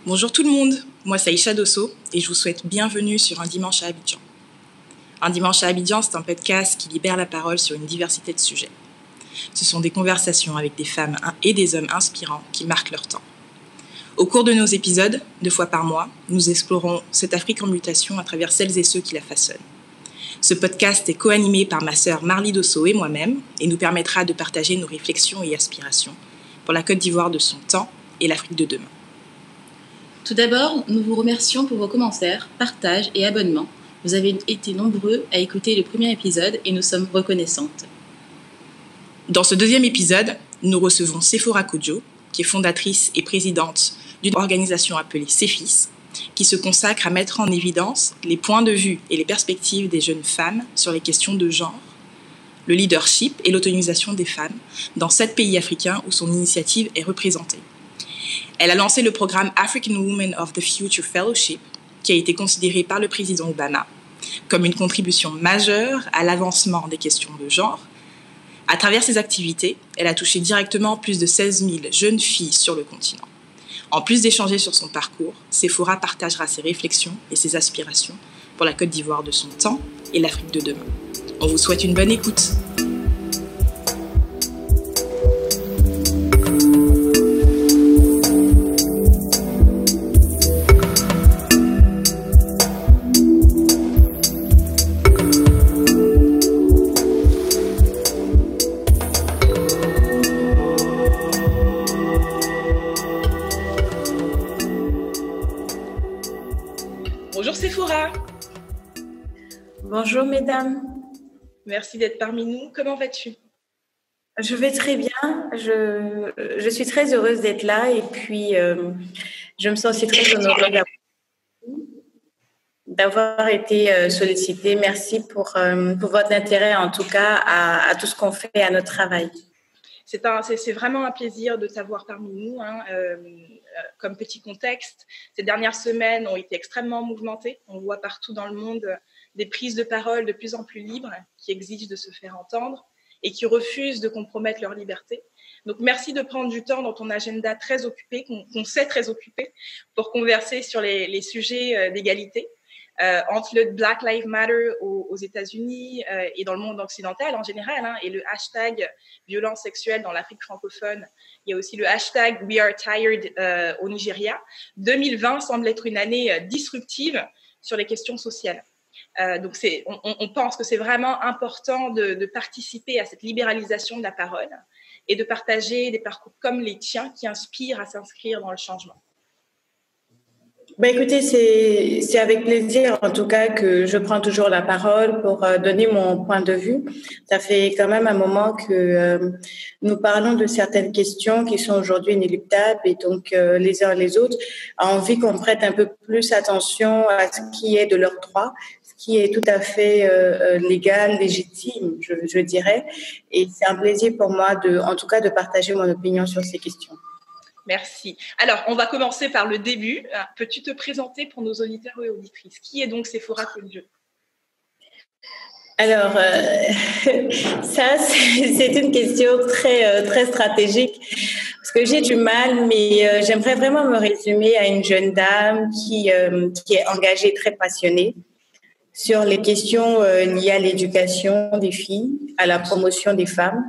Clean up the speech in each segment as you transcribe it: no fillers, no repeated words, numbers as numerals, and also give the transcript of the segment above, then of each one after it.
Bonjour tout le monde, moi c'est Aïcha Dosso et je vous souhaite bienvenue sur Un Dimanche à Abidjan. Un Dimanche à Abidjan, c'est un podcast qui libère la parole sur une diversité de sujets. Ce sont des conversations avec des femmes et des hommes inspirants qui marquent leur temps. Au cours de nos épisodes, 2 fois par mois, nous explorons cette Afrique en mutation à travers celles et ceux qui la façonnent. Ce podcast est co-animé par ma sœur Marly Dosso et moi-même et nous permettra de partager nos réflexions et aspirations pour la Côte d'Ivoire de son temps et l'Afrique de demain. Tout d'abord, nous vous remercions pour vos commentaires, partages et abonnements. Vous avez été nombreux à écouter le premier épisode et nous sommes reconnaissantes. Dans ce 2e épisode, nous recevons Sephora Kodjo, qui est fondatrice et présidente d'une organisation appelée CEFIS, qui se consacre à mettre en évidence les points de vue et les perspectives des jeunes femmes sur les questions de genre, le leadership et l'autonomisation des femmes dans 7 pays africains où son initiative est représentée. Elle a lancé le programme African Women of the Future Fellowship, qui a été considéré par le président Obama comme une contribution majeure à l'avancement des questions de genre. À travers ses activités, elle a touché directement plus de 16 000 jeunes filles sur le continent. En plus d'échanger sur son parcours, Sephora partagera ses réflexions et ses aspirations pour la Côte d'Ivoire de son temps et l'Afrique de demain. On vous souhaite une bonne écoute. Bonjour Sephora. Bonjour mesdames. Merci d'être parmi nous. Comment vas-tu? Je vais très bien. Je suis très heureuse d'être là et puis je me sens aussi très honorée d'avoir été sollicitée. Merci pour votre intérêt en tout cas à tout ce qu'on fait, à notre travail. C'est vraiment un plaisir de t'avoir parmi nous. Comme petit contexte, ces dernières semaines ont été extrêmement mouvementées. On voit partout dans le monde des prises de parole de plus en plus libres qui exigent de se faire entendre et qui refusent de compromettre leur liberté. Donc, merci de prendre du temps dans ton agenda très occupé, qu'on sait très occupé, pour converser sur les sujets d'égalité. Entre le Black Lives Matter aux États-Unis et dans le monde occidental en général, et le hashtag violence sexuelle dans l'Afrique francophone. Il y a aussi le hashtag We Are Tired au Nigeria. 2020 semble être une année disruptive sur les questions sociales. Donc, on pense que c'est vraiment important de participer à cette libéralisation de la parole et de partager des parcours comme les tiens qui inspirent à s'inscrire dans le changement. Écoutez, c'est avec plaisir en tout cas que je prends toujours la parole pour donner mon point de vue. Ça fait quand même un moment que nous parlons de certaines questions qui sont aujourd'hui inéluctables et donc les uns et les autres ont envie qu'on prête un peu plus attention à ce qui est de leur droit, ce qui est tout à fait légal, légitime, je dirais. Et c'est un plaisir pour moi en tout cas de partager mon opinion sur ces questions. Merci. Alors, on va commencer par le début. Peux-tu te présenter pour nos auditeurs et auditrices? Qui est donc Sephora Kodjo? Alors, ça, c'est une question très, très stratégique parce que j'ai du mal, mais j'aimerais vraiment me résumer à une jeune dame qui est engagée, très passionnée sur les questions liées à l'éducation des filles, à la promotion des femmes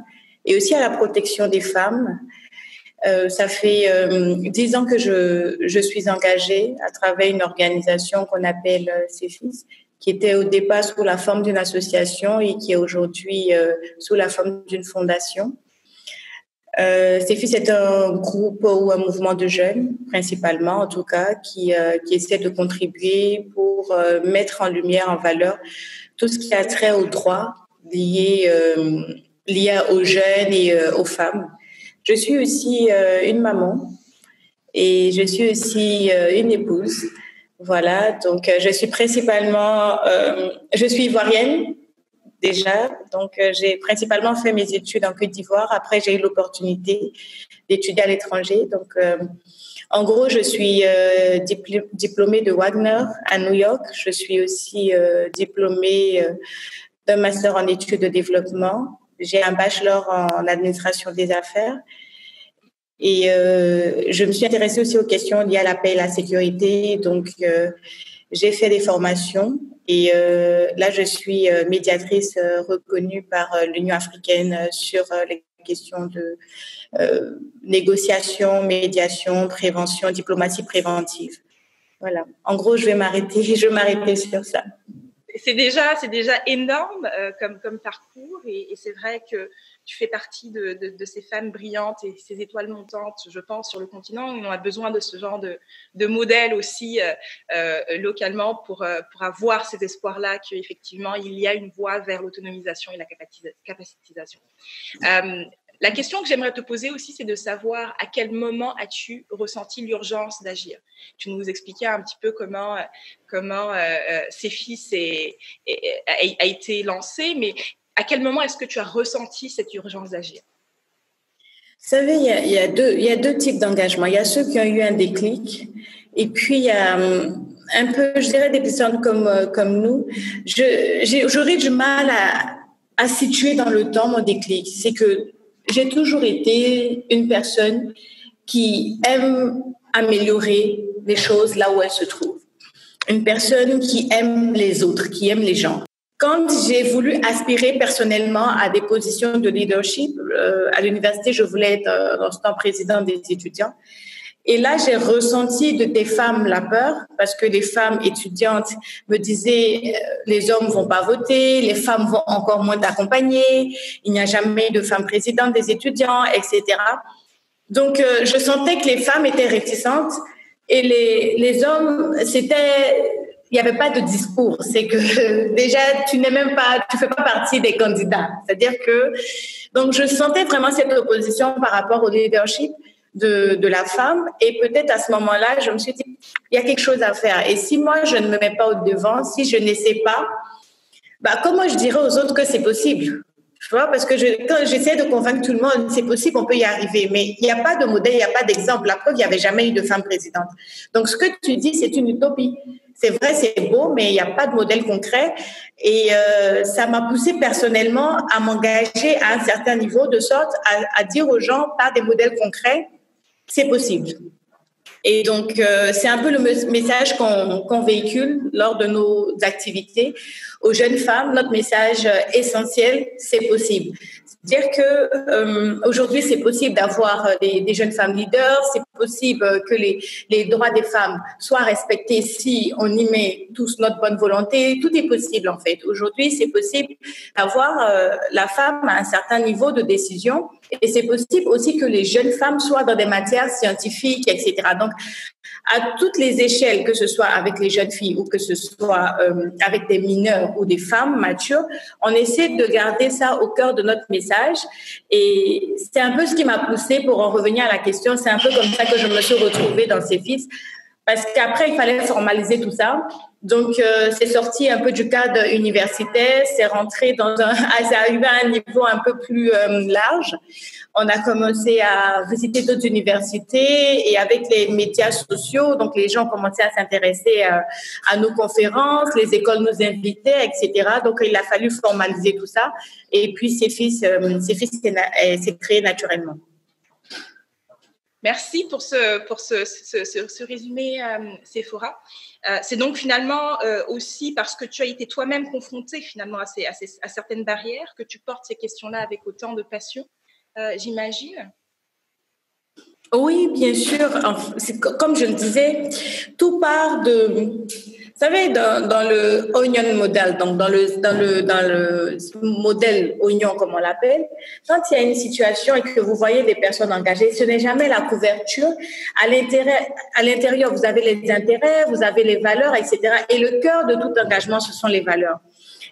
et aussi à la protection des femmes. Ça fait 10 ans que je suis engagée à travers une organisation qu'on appelle CEFIS, qui était au départ sous la forme d'une association et qui est aujourd'hui sous la forme d'une fondation. CEFIS est un groupe ou un mouvement de jeunes, principalement en tout cas, qui essaie de contribuer pour mettre en lumière, en valeur, tout ce qui a trait aux droits liés aux jeunes et aux femmes. Je suis aussi une maman et je suis aussi une épouse. Voilà, donc je suis principalement, je suis ivoirienne déjà. Donc, j'ai principalement fait mes études en Côte d'Ivoire. Après, j'ai eu l'opportunité d'étudier à l'étranger. Donc, en gros, je suis diplômée de Wagner à New York. Je suis aussi diplômée d'un master en études de développement. J'ai un bachelor en administration des affaires. Et je me suis intéressée aussi aux questions liées à la paix et la sécurité. Donc, j'ai fait des formations et là, je suis médiatrice reconnue par l'Union africaine sur les questions de négociation, médiation, prévention, diplomatie préventive. Voilà. En gros, je vais m'arrêter sur ça. C'est déjà énorme comme parcours et c'est vrai que tu fais partie de ces femmes brillantes et ces étoiles montantes, je pense, sur le continent. On a besoin de ce genre de modèle aussi localement pour avoir cet espoir-là qu'effectivement, il y a une voie vers l'autonomisation et la capacitisation. La question que j'aimerais te poser aussi, c'est de savoir à quel moment as-tu ressenti l'urgence d'agir. Tu nous expliquais un petit peu comment CEFIS a été lancé, mais à quel moment est-ce que tu as ressenti cette urgence d'agir? Vous savez, il y a deux types d'engagement. Il y a ceux qui ont eu un déclic, et puis il y a un peu, je dirais, des personnes comme nous. J'aurais du mal à situer dans le temps mon déclic. C'est que j'ai toujours été une personne qui aime améliorer les choses là où elles se trouvent. Une personne qui aime les autres, qui aime les gens. Quand j'ai voulu aspirer personnellement à des positions de leadership, à l'université, je voulais être dans ce temps présidente des étudiants. Et là, j'ai ressenti des femmes la peur parce que les femmes étudiantes me disaient les hommes vont pas voter, les femmes vont encore moins t'accompagner, il n'y a jamais de femme présidente des étudiants, etc. Donc, je sentais que les femmes étaient réticentes et les hommes, il n'y avait pas de discours. C'est que déjà, tu fais pas partie des candidats. C'est-à-dire que, donc, je sentais vraiment cette opposition par rapport au leadership de la femme. Et peut-être à ce moment-là, je me suis dit, il y a quelque chose à faire. Et si moi, je ne me mets pas au devant, si je n'essaie pas, comment je dirais aux autres que c'est possible? Tu vois, parce que quand j'essaie de convaincre tout le monde, c'est possible, on peut y arriver. Mais il n'y a pas de modèle, il n'y a pas d'exemple. La preuve, il n'y avait jamais eu de femme présidente. Donc, ce que tu dis, c'est une utopie. C'est vrai, c'est beau, mais il n'y a pas de modèle concret. Et ça m'a poussée personnellement à m'engager à un certain niveau, de sorte à dire aux gens, par des modèles concrets, c'est possible. Et donc, c'est un peu le message qu'on véhicule lors de nos activités. Aux jeunes femmes, notre message essentiel, c'est possible. C'est-à-dire que aujourd'hui, c'est possible d'avoir des jeunes femmes leaders, c'est possible que les droits des femmes soient respectés si on y met tous notre bonne volonté. Tout est possible, en fait. Aujourd'hui, c'est possible d'avoir la femme à un certain niveau de décision. Et c'est possible aussi que les jeunes femmes soient dans des matières scientifiques, etc. Donc, à toutes les échelles, que ce soit avec les jeunes filles ou que ce soit avec des mineurs ou des femmes matures, on essaie de garder ça au cœur de notre message. Et c'est un peu ce qui m'a poussée pour en revenir à la question. C'est un peu comme ça que je me suis retrouvée dans CEFIS. Parce qu'après, il fallait formaliser tout ça. Donc, c'est sorti un peu du cadre universitaire, c'est rentré c'est arrivé à un niveau un peu plus large. On a commencé à visiter d'autres universités et avec les médias sociaux, donc les gens commençaient à s'intéresser à nos conférences, les écoles nous invitaient, etc. Donc, il a fallu formaliser tout ça. Et puis, CEFIS s'est créé naturellement. Merci pour ce résumé, Sephora. C'est donc finalement aussi parce que tu as été toi-même confrontée finalement à certaines barrières que tu portes ces questions-là avec autant de passion, j'imagine. Oui, bien sûr. Comme je le disais, tout part de... Vous savez, dans le onion model, donc dans le modèle oignon, comme on l'appelle, quand il y a une situation et que vous voyez des personnes engagées, ce n'est jamais la couverture. À l'intérieur, vous avez les intérêts, vous avez les valeurs, etc. Et le cœur de tout engagement, ce sont les valeurs.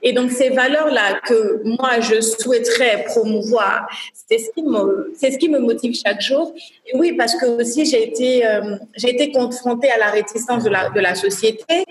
Et donc, ces valeurs-là que moi, je souhaiterais promouvoir, c'est ce qui me motive chaque jour. Et oui, parce que aussi, j'ai été confrontée à la réticence de la société.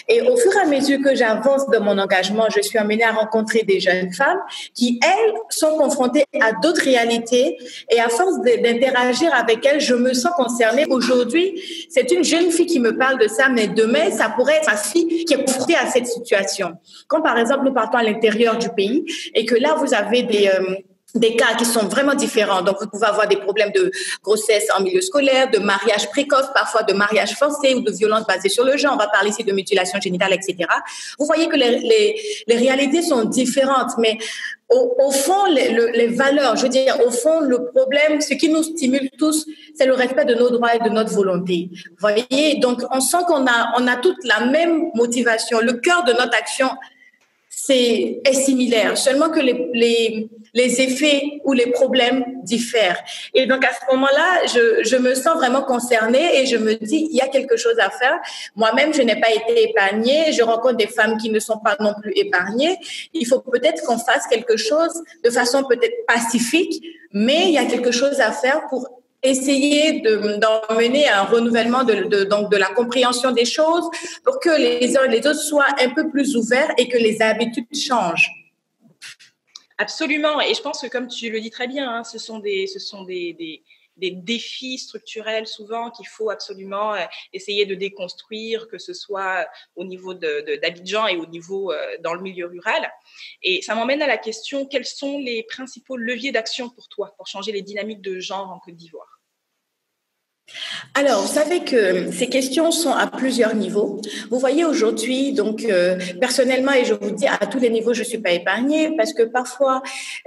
Et au fur et à mesure que j'avance dans mon engagement, je suis amenée à rencontrer des jeunes femmes qui, elles, sont confrontées à d'autres réalités. Et à force d'interagir avec elles, je me sens concernée. Aujourd'hui, c'est une jeune fille qui me parle de ça, mais demain, ça pourrait être ma fille qui est confrontée à cette situation. Quand, par exemple, nous partons à l'intérieur du pays et que là, vous avez des cas qui sont vraiment différents. Donc, vous pouvez avoir des problèmes de grossesse en milieu scolaire, de mariage précoce, parfois de mariage forcé ou de violence basée sur le genre. On va parler ici de mutilation génitale, etc. Vous voyez que les réalités sont différentes, mais au fond, les valeurs, je veux dire, au fond, le problème, ce qui nous stimule tous, c'est le respect de nos droits et de notre volonté. Vous voyez? Donc, on sent qu'on a toute la même motivation. Le cœur de notre action est similaire, seulement que les effets ou les problèmes diffèrent. Et donc, à ce moment-là, je me sens vraiment concernée et je me dis, il y a quelque chose à faire. Moi-même, je n'ai pas été épargnée. Je rencontre des femmes qui ne sont pas non plus épargnées. Il faut peut-être qu'on fasse quelque chose de façon peut-être pacifique, mais il y a quelque chose à faire pour essayer d'emmener un renouvellement donc de la compréhension des choses pour que les uns et les autres soient un peu plus ouverts et que les habitudes changent. Absolument. Et je pense que, comme tu le dis très bien, hein, ce sont des défis structurels souvent qu'il faut absolument essayer de déconstruire, que ce soit au niveau d'Abidjan et au niveau dans le milieu rural. Et ça m'emmène à la question, quels sont les principaux leviers d'action pour toi, pour changer les dynamiques de genre en Côte d'Ivoire? Alors, vous savez que ces questions sont à plusieurs niveaux. Vous voyez aujourd'hui, donc personnellement, et je vous dis à tous les niveaux, je suis pas épargnée parce que parfois,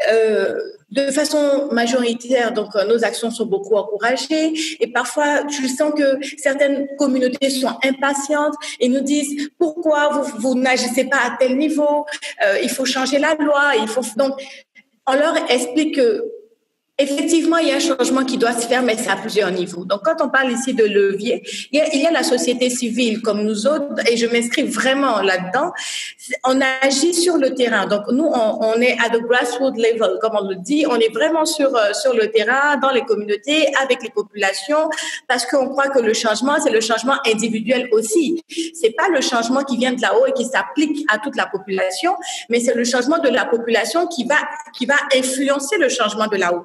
de façon majoritaire, donc nos actions sont beaucoup encouragées et parfois, je sens que certaines communautés sont impatientes et nous disent pourquoi vous n'agissez pas à tel niveau, il faut changer la loi, donc on leur explique que effectivement, il y a un changement qui doit se faire, mais c'est à plusieurs niveaux. Donc, quand on parle ici de levier, il y a la société civile comme nous autres, et je m'inscris vraiment là-dedans. On agit sur le terrain. Donc, nous, on est à the grassroots level, comme on le dit. On est vraiment sur le terrain, dans les communautés, avec les populations, parce qu'on croit que le changement, c'est le changement individuel aussi. C'est pas le changement qui vient de là-haut et qui s'applique à toute la population, mais c'est le changement de la population qui va influencer le changement de là-haut.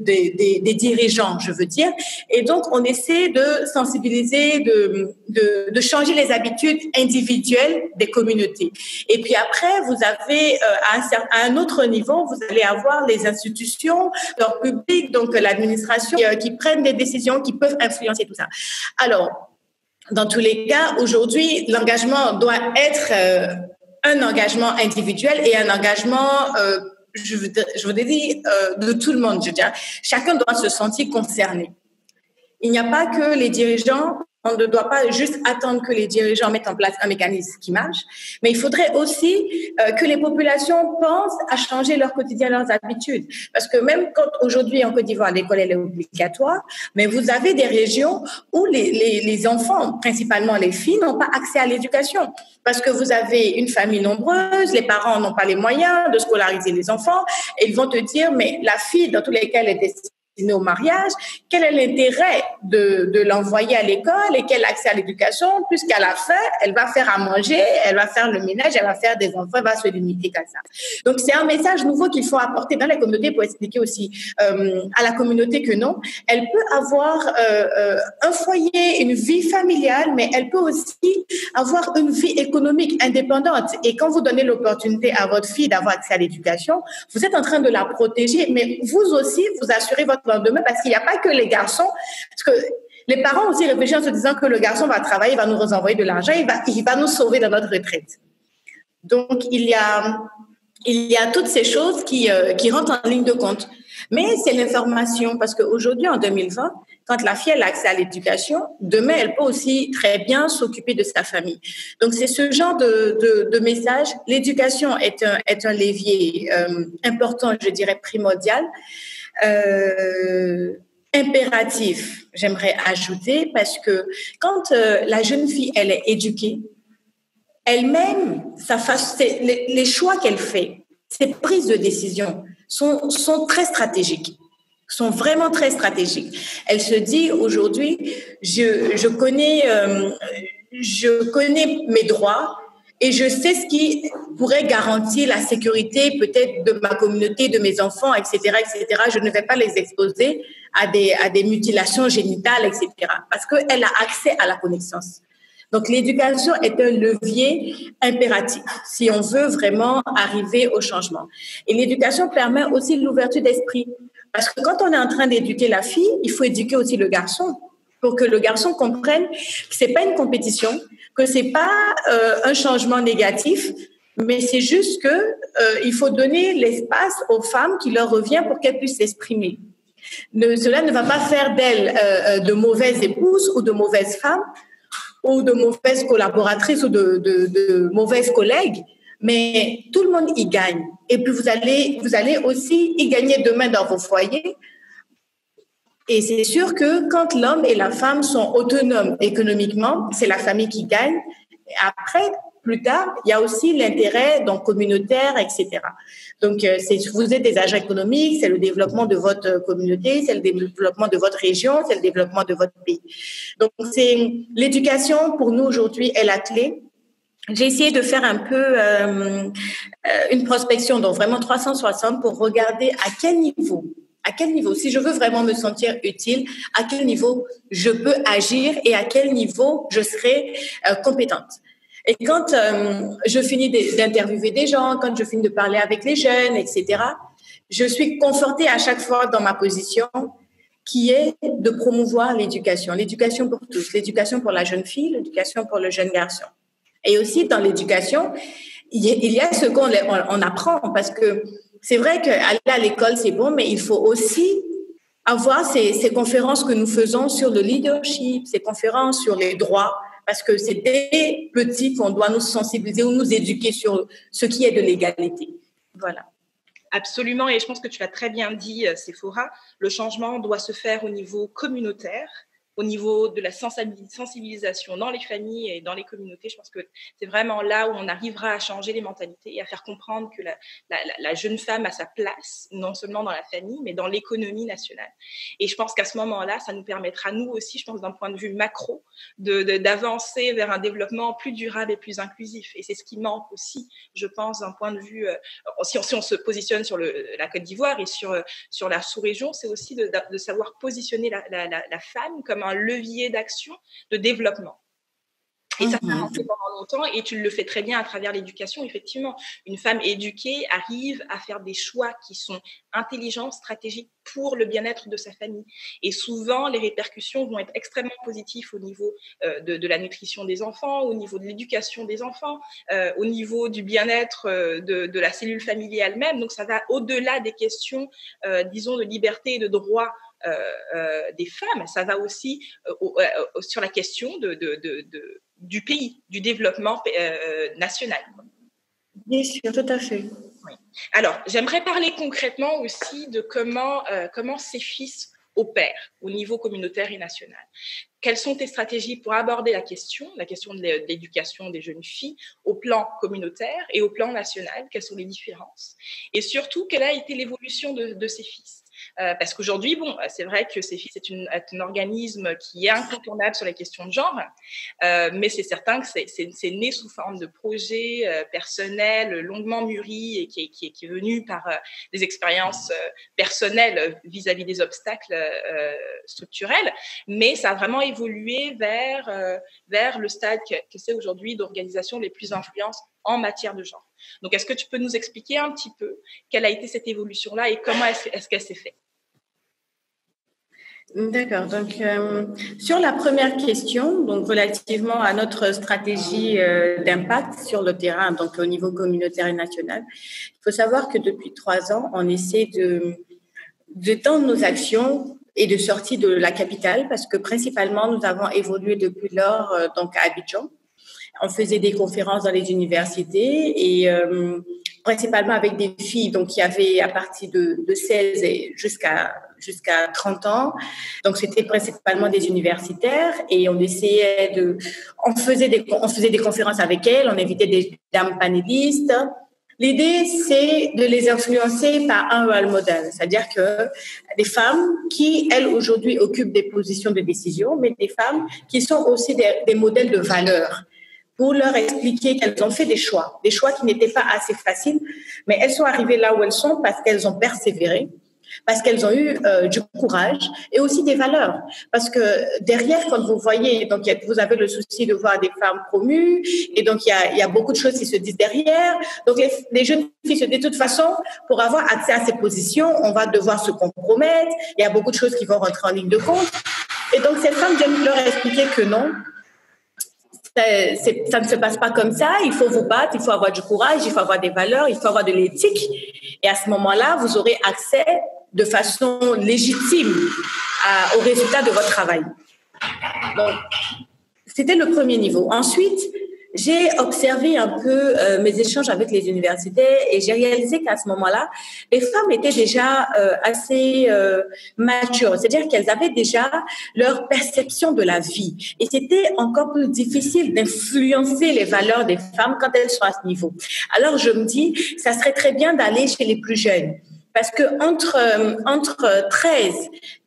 Des dirigeants, je veux dire. Et donc, on essaie de sensibiliser, de changer les habitudes individuelles des communautés. Et puis après, vous avez, à un autre niveau, vous allez avoir les institutions, leur public, donc l'administration, qui prennent des décisions qui peuvent influencer tout ça. Alors, dans tous les cas, aujourd'hui, l'engagement doit être un engagement individuel et un engagement je vous dire, de tout le monde, je veux dire. Chacun doit se sentir concerné. Il n'y a pas que les dirigeants, on ne doit pas juste attendre que les dirigeants mettent en place un mécanisme qui marche, mais il faudrait aussi que les populations pensent à changer leur quotidien, leurs habitudes. Parce que même quand aujourd'hui en Côte d'Ivoire, l'école elle est obligatoire, mais vous avez des régions où les enfants, principalement les filles, n'ont pas accès à l'éducation. Parce que vous avez une famille nombreuse, les parents n'ont pas les moyens de scolariser les enfants, et ils vont te dire, mais la fille, dans tous les cas, elle est destinée au mariage, quel est l'intérêt de l'envoyer à l'école et quel accès à l'éducation, puisqu'à la fin, elle va faire à manger, elle va faire le ménage, elle va faire des enfants, elle va se limiter qu'à ça. Donc, c'est un message nouveau qu'il faut apporter dans les communautés pour expliquer aussi à la communauté que non, elle peut avoir un foyer, une vie familiale, mais elle peut aussi avoir une vie économique indépendante. Et quand vous donnez l'opportunité à votre fille d'avoir accès à l'éducation, vous êtes en train de la protéger, mais vous aussi, vous assurez votre lendemain parce qu'il n'y a pas que les garçons. Parce que les parents aussi réfléchissent en se disant que le garçon va travailler, il va nous envoyer de l'argent, il va nous sauver dans notre retraite. Donc, il y a toutes ces choses qui rentrent en ligne de compte. Mais c'est l'information parce qu'aujourd'hui, en 2020, quand la fille a accès à l'éducation, demain, elle peut aussi très bien s'occuper de sa famille. Donc, c'est ce genre de message. L'éducation est un levier important, je dirais primordial. Impératif, j'aimerais ajouter, parce que quand la jeune fille, elle est éduquée, elle-même, les choix qu'elle fait, ses prises de décision sont très stratégiques, sont vraiment très stratégiques. Elle se dit aujourd'hui, je connais mes droits et je sais ce qui pourrait garantir la sécurité peut-être de ma communauté, de mes enfants, etc., etc. Je ne vais pas les exposer à des mutilations génitales, etc. Parce qu'elle a accès à la connaissance. Donc, l'éducation est un levier impératif si on veut vraiment arriver au changement. Et l'éducation permet aussi l'ouverture d'esprit. Parce que quand on est en train d'éduquer la fille, il faut éduquer aussi le garçon pour que le garçon comprenne que c'est pas une compétition, que c'est pas un changement négatif, mais c'est juste que il faut donner l'espace aux femmes qui leur revient pour qu'elles puissent s'exprimer. Cela ne va pas faire d'elles de mauvaises épouses ou de mauvaises femmes ou de mauvaises collaboratrices ou de mauvaises collègues, mais tout le monde y gagne. Et puis vous allez aussi y gagner demain dans vos foyers. Et c'est sûr que quand l'homme et la femme sont autonomes économiquement, c'est la famille qui gagne. Et après, plus tard, il y a aussi l'intérêt donc communautaire, etc. Donc, vous êtes des agents économiques, c'est le développement de votre communauté, c'est le développement de votre région, c'est le développement de votre pays. Donc, c'est l'éducation pour nous aujourd'hui est la clé. J'ai essayé de faire un peu une prospection, donc vraiment 360 pour regarder à quel niveau, si je veux vraiment me sentir utile, à quel niveau je peux agir et à quel niveau je serai compétente. Et quand je finis d'interviewer des gens, quand je finis de parler avec les jeunes, etc., je suis confortée à chaque fois dans ma position qui est de promouvoir l'éducation pour tous, l'éducation pour la jeune fille, l'éducation pour le jeune garçon. Et aussi dans l'éducation, il y a ce qu'on apprend parce que c'est vrai qu'aller à l'école, c'est bon, mais il faut aussi avoir ces conférences que nous faisons sur le leadership, ces conférences sur les droits, parce que c'est des petits qu'on doit nous sensibiliser ou nous éduquer sur ce qui est de l'égalité. Voilà. Absolument, et je pense que tu l'as très bien dit, Sephora, le changement doit se faire au niveau communautaire, au niveau de la sensibilisation dans les familles et dans les communautés. Je pense que c'est vraiment là où on arrivera à changer les mentalités et à faire comprendre que la jeune femme a sa place, non seulement dans la famille, mais dans l'économie nationale. Et je pense qu'à ce moment-là, ça nous permettra, nous aussi, je pense d'un point de vue macro, d'avancer vers un développement plus durable et plus inclusif. Et c'est ce qui manque aussi, je pense, d'un point de vue, si on se positionne sur la Côte d'Ivoire et sur la sous-région, c'est aussi de savoir positionner la femme comme un levier d'action, de développement. Et ça a avancé pendant longtemps et tu le fais très bien à travers l'éducation. Effectivement, une femme éduquée arrive à faire des choix qui sont intelligents, stratégiques pour le bien-être de sa famille. Et souvent, les répercussions vont être extrêmement positives au niveau de la nutrition des enfants, au niveau de l'éducation des enfants, au niveau du bien-être de la cellule familiale elle-même. Donc, ça va au-delà des questions, disons, de liberté et de droit des femmes. Ça va aussi sur la question du pays, du développement national. Bien sûr, tout à fait. Oui. Alors, j'aimerais parler concrètement aussi de comment CEFIS opère au niveau communautaire et national. Quelles sont tes stratégies pour aborder la question de l'éducation des jeunes filles au plan communautaire et au plan national? Quelles sont les différences? Et surtout, quelle a été l'évolution de CEFIS? Parce qu'aujourd'hui, bon, c'est vrai que CEFIS est un organisme qui est incontournable sur les questions de genre, mais c'est certain que c'est né sous forme de projet personnel, longuement mûri et qui est venu par des expériences personnelles vis-à-vis des obstacles structurels, mais ça a vraiment évolué vers le stade que c'est aujourd'hui d'organisations les plus influentes en matière de genre. Donc, est-ce que tu peux nous expliquer un petit peu quelle a été cette évolution-là et comment est-ce qu'elle s'est faite? D'accord. Donc, sur la première question, donc relativement à notre stratégie d'impact sur le terrain, donc au niveau communautaire et national, il faut savoir que depuis 3 ans, on essaie de tendre nos actions et de sortir de la capitale parce que principalement, nous avons évolué depuis lors donc à Abidjan. On faisait des conférences dans les universités et principalement avec des filles, donc il y avait à partir de 16 et jusqu'à 30 ans. Donc c'était principalement des universitaires et on faisait des conférences avec elles, on invitait des dames panélistes. L'idée, c'est de les influencer par un role model, c'est-à-dire que des femmes qui, elles, aujourd'hui, occupent des positions de décision, mais des femmes qui sont aussi des modèles de valeur, pour leur expliquer qu'elles ont fait des choix qui n'étaient pas assez faciles, mais elles sont arrivées là où elles sont parce qu'elles ont persévéré, parce qu'elles ont eu du courage et aussi des valeurs. Parce que derrière, quand vous voyez, donc vous avez le souci de voir des femmes promues, et donc il y a beaucoup de choses qui se disent derrière. Donc les jeunes filles se disent de toute façon, pour avoir accès à ces positions, on va devoir se compromettre. Il y a beaucoup de choses qui vont rentrer en ligne de compte. Et donc cette femme vient leur expliquer que non. Ça ne se passe pas comme ça, il faut vous battre, il faut avoir du courage, il faut avoir des valeurs, il faut avoir de l'éthique. Et à ce moment-là, vous aurez accès de façon légitime au résultat de votre travail. Donc, c'était le premier niveau. Ensuite, j'ai observé un peu mes échanges avec les universitaires et j'ai réalisé qu'à ce moment-là, les femmes étaient déjà assez matures, c'est-à-dire qu'elles avaient déjà leur perception de la vie. Et c'était encore plus difficile d'influencer les valeurs des femmes quand elles sont à ce niveau. Alors, je me dis, ça serait très bien d'aller chez les plus jeunes. Parce que entre 13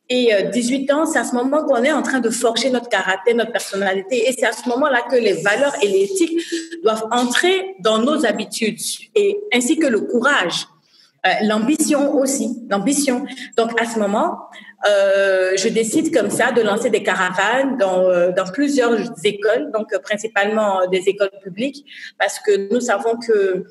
et 18 ans, c'est à ce moment qu'on est en train de forger notre caractère, notre personnalité. Et c'est à ce moment-là que les valeurs et l'éthique doivent entrer dans nos habitudes, et ainsi que le courage, l'ambition aussi, l'ambition. Donc, à ce moment, je décide comme ça de lancer des caravanes dans plusieurs écoles, donc principalement des écoles publiques, parce que nous savons que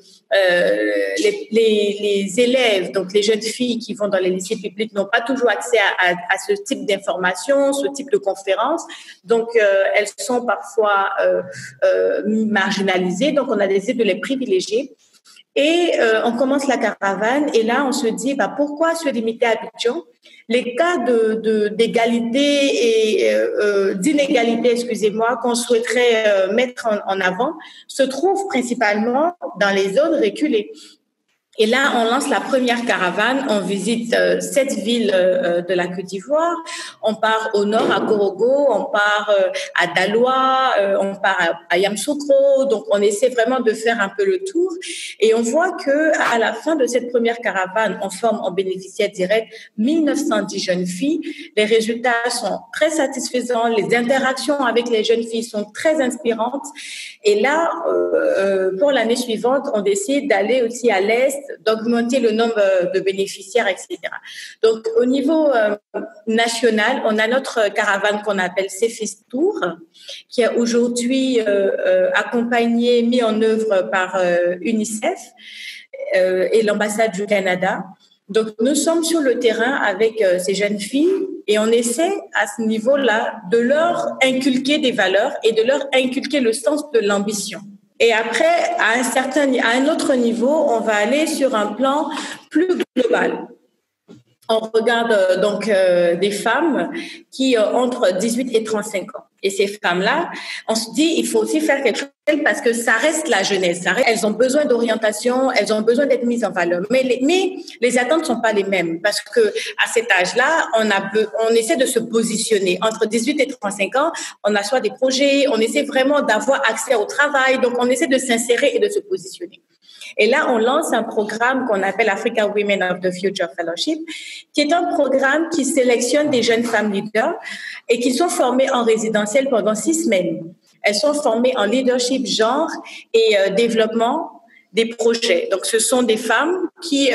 les élèves, donc les jeunes filles qui vont dans les lycées publics, n'ont pas toujours accès à ce type d'informations, ce type de conférences. Donc, elles sont parfois marginalisées. Donc, on a décidé de les privilégier. Et on commence la caravane et là, on se dit, pourquoi se limiter à Abidjan? Les cas d'égalité et d'inégalité, excusez-moi, qu'on souhaiterait mettre en avant se trouvent principalement dans les zones reculées. Et là, on lance la première caravane. On visite 7 villes de la Côte d'Ivoire. On part au nord à Korogo, on part à Daloa, on part à Yamoussoukro. Donc, on essaie vraiment de faire un peu le tour. Et on voit que à la fin de cette première caravane, on forme en bénéficiaires directs 1910 jeunes filles. Les résultats sont très satisfaisants. Les interactions avec les jeunes filles sont très inspirantes. Et là, pour l'année suivante, on décide d'aller aussi à l'Est, d'augmenter le nombre de bénéficiaires, etc. Donc, au niveau national, on a notre caravane qu'on appelle CEFIS Tour, qui est aujourd'hui accompagnée, mis en œuvre par UNICEF et l'ambassade du Canada. Donc, nous sommes sur le terrain avec ces jeunes filles et on essaie à ce niveau-là de leur inculquer des valeurs et de leur inculquer le sens de l'ambition. Et après, à un autre niveau, on va aller sur un plan plus global. On regarde donc des femmes qui ont entre 18 et 35 ans. Et ces femmes-là, on se dit, il faut aussi faire quelque chose parce que ça reste la jeunesse. Elles ont besoin d'orientation, elles ont besoin d'être mises en valeur. Mais les attentes ne sont pas les mêmes parce que à cet âge-là, on essaie de se positionner. Entre 18 et 35 ans, on a soit des projets, on essaie vraiment d'avoir accès au travail. Donc, on essaie de s'insérer et de se positionner. Et là, on lance un programme qu'on appelle Africa Women of the Future Fellowship, qui est un programme qui sélectionne des jeunes femmes leaders et qui sont formées en résidentiel pendant 6 semaines. Elles sont formées en leadership, genre et développement des projets. Donc, ce sont des femmes qui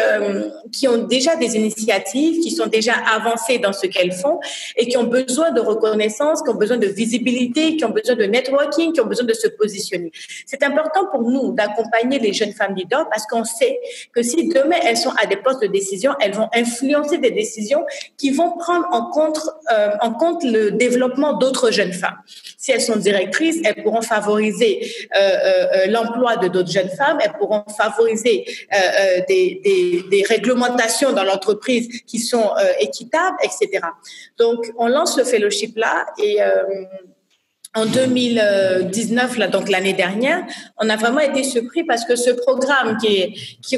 ont déjà des initiatives, qui sont déjà avancées dans ce qu'elles font et qui ont besoin de reconnaissance, qui ont besoin de visibilité, qui ont besoin de networking, qui ont besoin de se positionner. C'est important pour nous d'accompagner les jeunes femmes leaders parce qu'on sait que si demain elles sont à des postes de décision, elles vont influencer des décisions qui vont prendre en compte le développement d'autres jeunes femmes. Si elles sont directrices, elles pourront favoriser l'emploi de d'autres jeunes femmes, elles pourront favoriser des réglementations dans l'entreprise qui sont équitables, etc. Donc, on lance le fellowship là et en 2019, là, donc l'année dernière, on a vraiment été surpris parce que ce programme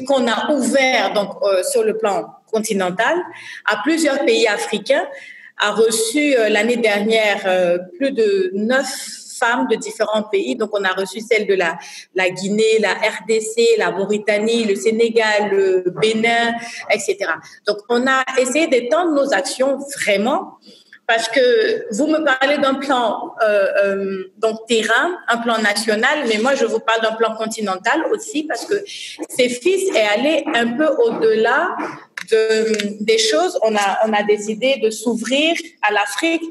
qu'on a ouvert donc, sur le plan continental à plusieurs pays africains a reçu l'année dernière plus de 9 femmes de différents pays. Donc, on a reçu celles de la Guinée, la RDC, la Mauritanie, le Sénégal, le Bénin, etc. Donc, on a essayé d'étendre nos actions vraiment parce que vous me parlez d'un plan donc terrain, un plan national, mais moi, je vous parle d'un plan continental aussi parce que CEFIS est allé un peu au-delà des choses. On a décidé de s'ouvrir à l'Afrique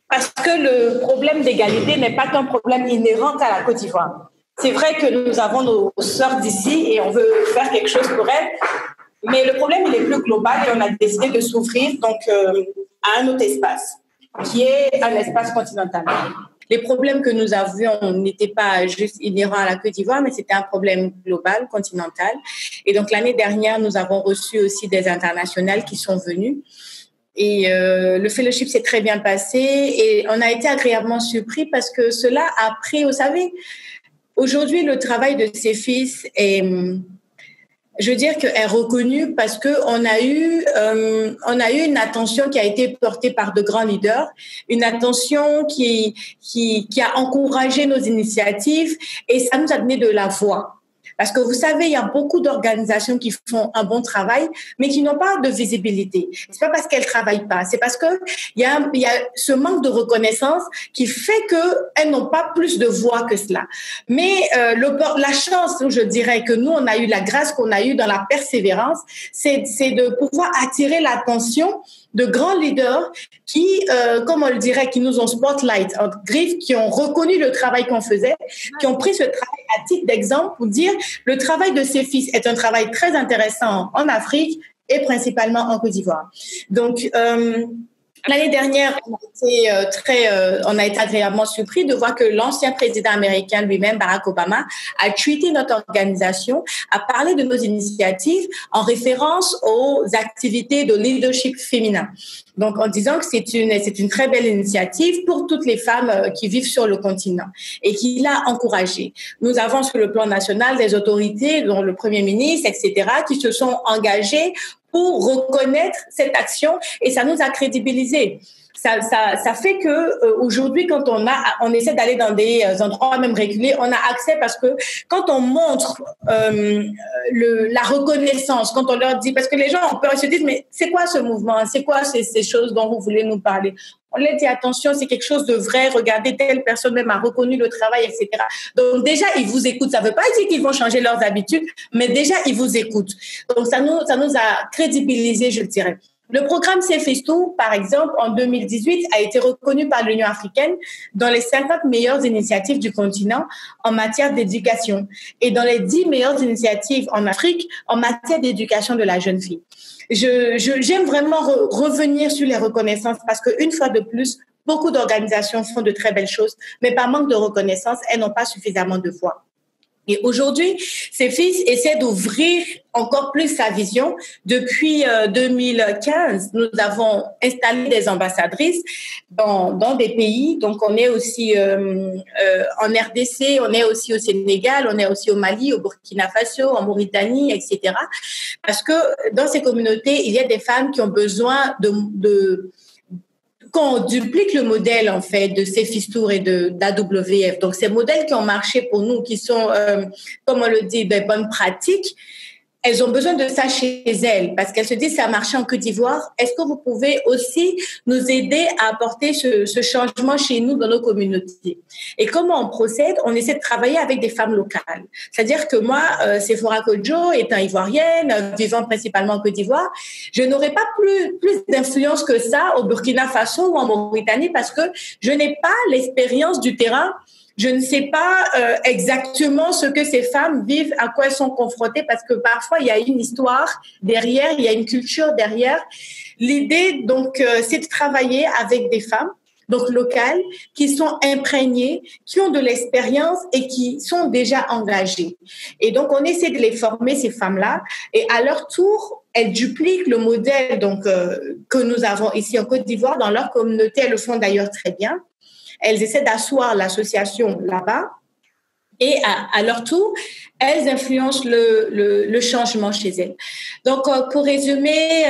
parce que le problème d'égalité n'est pas qu'un problème inhérent à la Côte d'Ivoire. C'est vrai que nous avons nos sœurs d'ici et on veut faire quelque chose pour elles, mais le problème, il est plus global et on a décidé de s'ouvrir donc, à un autre espace, qui est un espace continental. Les problèmes que nous avions n'étaient pas juste inhérents à la Côte d'Ivoire, mais c'était un problème global, continental. Et donc, l'année dernière, nous avons reçu aussi des internationales qui sont venues. Et le fellowship s'est très bien passé et on a été agréablement surpris parce que cela a pris, vous savez, aujourd'hui, le travail de CEFIS est, je veux dire, est reconnu parce que on a eu une attention qui a été portée par de grands leaders, une attention qui a encouragé nos initiatives et ça nous a donné de la voix. Parce que vous savez, il y a beaucoup d'organisations qui font un bon travail, mais qui n'ont pas de visibilité. C'est pas parce qu'elles travaillent pas, c'est parce que il y a ce manque de reconnaissance qui fait que elles n'ont pas plus de voix que cela. Mais la chance, je dirais que nous on a eu la grâce qu'on a eue dans la persévérance, c'est de pouvoir attirer l'attention de grands leaders qui, comme on le dirait, qui nous ont spotlight en griffe, qui ont reconnu le travail qu'on faisait, qui ont pris ce travail à titre d'exemple pour dire le travail de CEFIS est un travail très intéressant en Afrique et principalement en Côte d'Ivoire. Donc, l'année dernière, on a été agréablement surpris de voir que l'ancien président américain lui-même, Barack Obama, a tweeté notre organisation, a parlé de nos initiatives en référence aux activités de leadership féminin. Donc, en disant que c'est une très belle initiative pour toutes les femmes qui vivent sur le continent et qui l'a encouragée. Nous avons sur le plan national des autorités, dont le Premier ministre, etc., qui se sont engagées pour reconnaître cette action et ça nous a crédibilisés. Ça fait que aujourd'hui, quand on essaie d'aller dans des endroits même reculés, on a accès parce que quand on montre la reconnaissance, quand on leur dit, parce que les gens ont peur, ils se disent mais c'est quoi ce mouvement, c'est quoi ces choses dont vous voulez nous parler? On leur dit attention, c'est quelque chose de vrai. Regardez, telle personne même a reconnu le travail, etc. Donc déjà ils vous écoutent. Ça ne veut pas dire qu'ils vont changer leurs habitudes, mais déjà ils vous écoutent. Donc ça nous a crédibilisés, je dirais. Le programme CEFIS2, par exemple, en 2018, a été reconnu par l'Union africaine dans les 50 meilleures initiatives du continent en matière d'éducation et dans les 10 meilleures initiatives en Afrique en matière d'éducation de la jeune fille. J'aime vraiment revenir sur les reconnaissances parce qu'une fois de plus, beaucoup d'organisations font de très belles choses, mais par manque de reconnaissance, elles n'ont pas suffisamment de voix. Et aujourd'hui, CEFIS essaie d'ouvrir encore plus sa vision. Depuis 2015, nous avons installé des ambassadrices dans des pays. Donc, on est aussi en RDC, on est aussi au Sénégal, on est aussi au Mali, au Burkina Faso, en Mauritanie, etc. Parce que dans ces communautés, il y a des femmes qui ont besoin qu'on duplique le modèle en fait de CEFIS-Tour et d'AWF. Donc ces modèles qui ont marché pour nous, qui sont, comme on le dit, bonnes pratiques, elles ont besoin de ça chez elles parce qu'elles se disent ça a marché en Côte d'Ivoire. Est-ce que vous pouvez aussi nous aider à apporter ce changement chez nous dans nos communautés? Et comment on procède? On essaie de travailler avec des femmes locales. C'est-à-dire que moi, Sephora Kodjo étant ivoirienne, vivant principalement en Côte d'Ivoire, je n'aurai pas plus d'influence que ça au Burkina Faso ou en Mauritanie parce que je n'ai pas l'expérience du terrain. Je ne sais pas exactement ce que ces femmes vivent, à quoi elles sont confrontées, parce que parfois, il y a une histoire derrière, il y a une culture derrière. L'idée, donc, c'est de travailler avec des femmes, donc locales, qui sont imprégnées, qui ont de l'expérience et qui sont déjà engagées. Et donc, on essaie de les former, ces femmes-là, et à leur tour, elles dupliquent le modèle donc que nous avons ici en Côte d'Ivoire. Dans leur communauté, elles le font d'ailleurs très bien. elles essaient d'asseoir l'association là-bas. Et à leur tour, elles influencent le changement chez elles. Donc, pour résumer,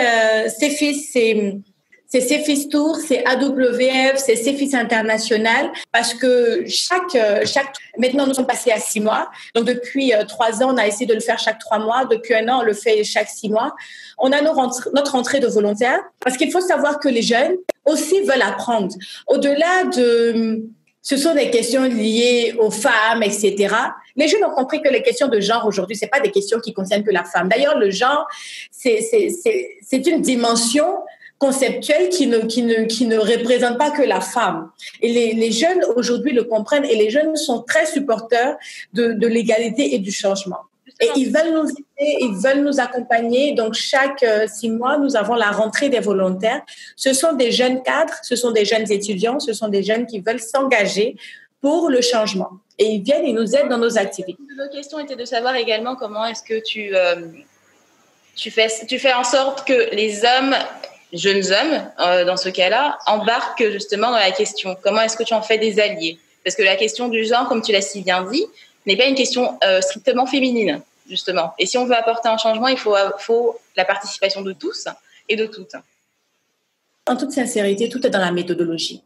CEFIS, c'est CEFIS Tour, c'est AWF, c'est CEFIS International, parce que maintenant nous sommes passés à 6 mois. Donc, depuis 3 ans, on a essayé de le faire chaque 3 mois. Depuis 1 an, on le fait chaque 6 mois. On a notre rentrée de volontaires, parce qu'il faut savoir que les jeunes aussi veulent apprendre. Au-delà ce sont des questions liées aux femmes, etc. Les jeunes ont compris que les questions de genre aujourd'hui, c'est pas des questions qui concernent que la femme. D'ailleurs, le genre, c'est une dimension conceptuelle qui ne représente pas que la femme. Et les jeunes aujourd'hui le comprennent et les jeunes sont très supporters de l'égalité et du changement. Et ils veulent nous aider, ils veulent nous accompagner. Donc, chaque 6 mois, nous avons la rentrée des volontaires. Ce sont des jeunes cadres, ce sont des jeunes étudiants, ce sont des jeunes qui veulent s'engager pour le changement. Et ils viennent et nous aident dans nos activités. Nos questions étaient de savoir également comment est-ce que tu fais en sorte que les jeunes hommes, dans ce cas-là, embarquent justement dans la question. Comment est-ce que tu en fais des alliés? Parce que la question du genre, comme tu l'as si bien dit, n'est pas une question strictement féminine, justement. Et si on veut apporter un changement, il faut la participation de tous et de toutes. En toute sincérité, tout est dans la méthodologie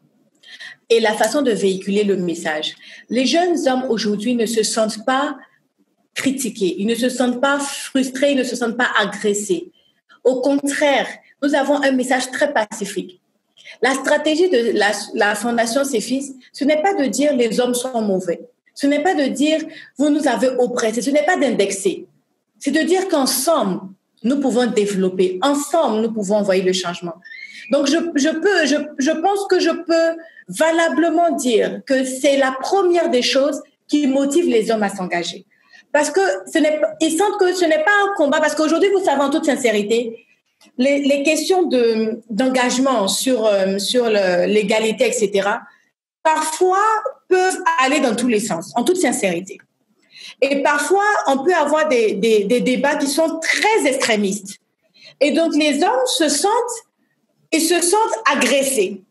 et la façon de véhiculer le message. Les jeunes hommes aujourd'hui ne se sentent pas critiqués, ils ne se sentent pas frustrés, ils ne se sentent pas agressés. Au contraire, nous avons un message très pacifique. La stratégie de la Fondation CEFIS, ce n'est pas de dire les hommes sont mauvais. Ce n'est pas de dire vous nous avez oppressés. Ce n'est pas d'indexer. C'est de dire qu'ensemble, nous pouvons développer. Ensemble, nous pouvons envoyer le changement. Donc, je pense que je peux valablement dire que c'est la première des choses qui motive les hommes à s'engager. Parce que ils sentent que ce n'est pas un combat. Parce qu'aujourd'hui, vous savez, en toute sincérité, les questions d'engagement sur l'égalité, etc., parfois peuvent aller dans tous les sens, en toute sincérité. Et parfois, on peut avoir des débats qui sont très extrémistes. Et donc, les hommes se sentent agressés.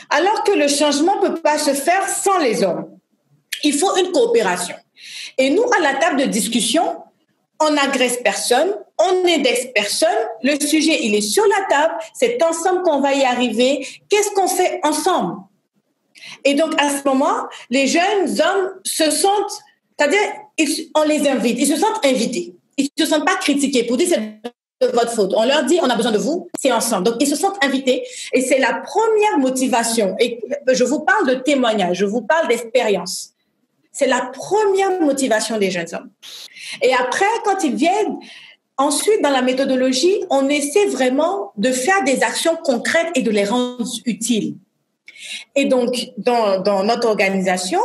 Alors que le changement ne peut pas se faire sans les hommes. Il faut une coopération. Et nous, à la table de discussion, on n'agresse personne, on n'indexe personne. Le sujet, il est sur la table. C'est ensemble qu'on va y arriver. Qu'est-ce qu'on fait ensemble? Et donc, à ce moment, les jeunes hommes se sentent, c'est-à-dire, on les invite, ils se sentent invités. Ils ne se sentent pas critiqués pour dire c'est de votre faute. On leur dit, on a besoin de vous, c'est ensemble. Donc, ils se sentent invités et c'est la première motivation. Et je vous parle de témoignage, je vous parle d'expérience. C'est la première motivation des jeunes hommes. Et après, quand ils viennent, ensuite, dans la méthodologie, on essaie vraiment de faire des actions concrètes et de les rendre utiles. Et donc, dans notre organisation,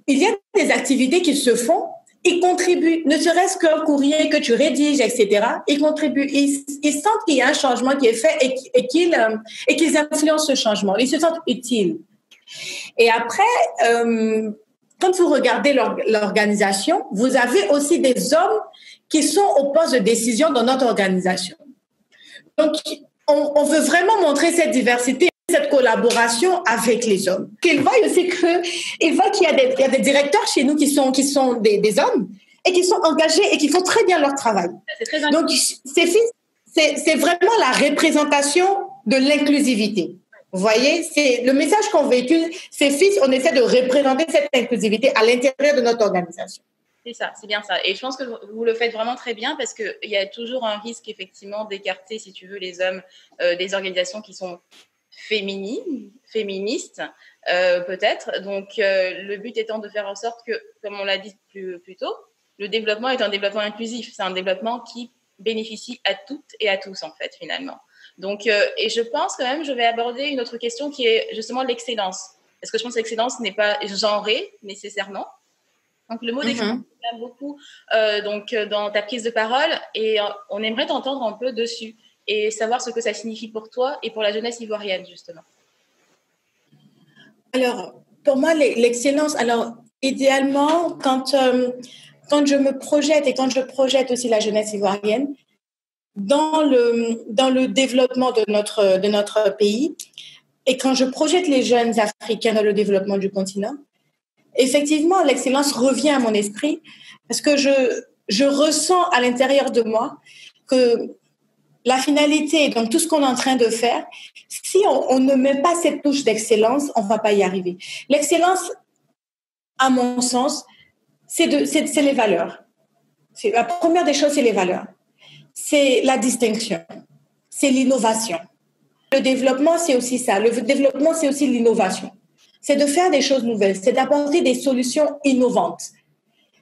il y a des activités qui se font, ils contribuent, ne serait-ce qu'un courrier que tu rédiges, etc. Ils contribuent, ils sentent qu'il y a un changement qui est fait et qu'ils influencent ce changement. Ils se sentent utiles. Et après, quand vous regardez l'organisation, vous avez aussi des hommes qui sont au poste de décision dans notre organisation. Donc, on veut vraiment montrer cette diversité, cette collaboration avec les hommes. Qu'ils voient aussi qu'il y a des directeurs chez nous qui sont des hommes et qui sont engagés et qui font très bien leur travail. Donc, c'est vraiment la représentation de l'inclusivité. Vous voyez, c'est le message qu'on véhicule. CEFIS, on essaie de représenter cette inclusivité à l'intérieur de notre organisation. C'est ça, c'est bien ça. Et je pense que vous le faites vraiment très bien parce qu'il y a toujours un risque, effectivement, d'écarter, si tu veux, les hommes des organisations qui sont féministes, peut-être. Donc, le but étant de faire en sorte que, comme on l'a dit plus tôt, le développement est un développement inclusif. C'est un développement qui bénéficie à toutes et à tous, en fait, finalement. Donc, et je pense quand même, je vais aborder une autre question qui est justement l'excellence. Parce que je pense que l'excellence n'est pas genrée nécessairement. Donc, le mot d'excellence est beaucoup dans ta prise de parole et on aimerait t'entendre un peu dessus et savoir ce que ça signifie pour toi et pour la jeunesse ivoirienne, justement. Alors, pour moi, l'excellence, alors, idéalement, quand je me projette et quand je projette aussi la jeunesse ivoirienne, dans le développement de notre pays, et quand je projette les jeunes Africains dans le développement du continent, effectivement, l'excellence revient à mon esprit parce que je ressens à l'intérieur de moi que la finalité, donc tout ce qu'on est en train de faire, si on ne met pas cette touche d'excellence, on ne va pas y arriver. L'excellence, à mon sens, c'est les valeurs. La première des choses, c'est les valeurs. C'est la distinction. C'est l'innovation. Le développement, c'est aussi ça. Le développement, c'est aussi l'innovation. C'est de faire des choses nouvelles. C'est d'apporter des solutions innovantes.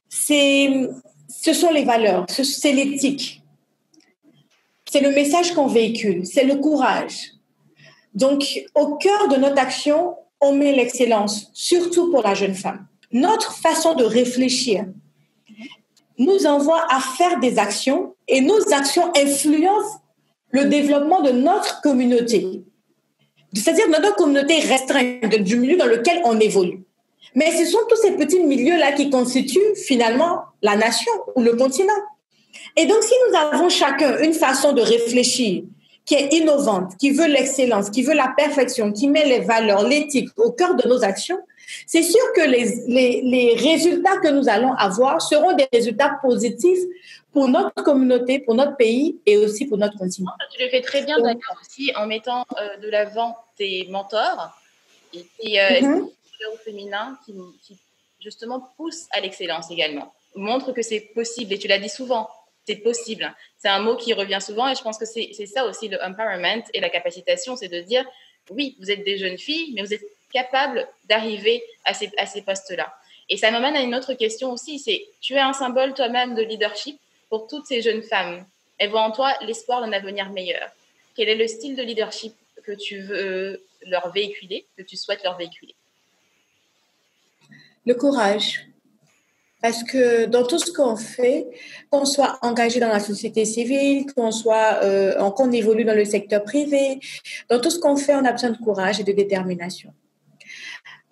Ce sont les valeurs. C'est l'éthique. C'est le message qu'on véhicule. C'est le courage. Donc, au cœur de notre action, on met l'excellence, surtout pour la jeune femme. Notre façon de réfléchir nous envoie à faire des actions et nos actions influencent le développement de notre communauté. C'est-à-dire notre communauté restreinte du milieu dans lequel on évolue. Mais ce sont tous ces petits milieux-là qui constituent finalement la nation ou le continent. Et donc, si nous avons chacun une façon de réfléchir qui est innovante, qui veut l'excellence, qui veut la perfection, qui met les valeurs, l'éthique au cœur de nos actions, c'est sûr que les résultats que nous allons avoir seront des résultats positifs pour notre communauté, pour notre pays et aussi pour notre continent. Tu le fais très bien d'ailleurs aussi en mettant de l'avant tes mentors et au féminin qui justement poussent à l'excellence également, montrent que c'est possible et tu l'as dit souvent. C'est possible. C'est un mot qui revient souvent et je pense que c'est ça aussi le empowerment et la capacitation, c'est de dire oui, vous êtes des jeunes filles, mais vous êtes capables d'arriver à ces postes-là. Et ça m'amène à une autre question aussi, c'est tu es un symbole toi-même de leadership pour toutes ces jeunes femmes. Elles voient en toi l'espoir d'un avenir meilleur. Quel est le style de leadership que tu veux leur véhiculer, que tu souhaites leur véhiculer? Le courage. Parce que dans tout ce qu'on fait, qu'on soit engagé dans la société civile, qu'on évolue dans le secteur privé, dans tout ce qu'on fait, on a besoin de courage et de détermination.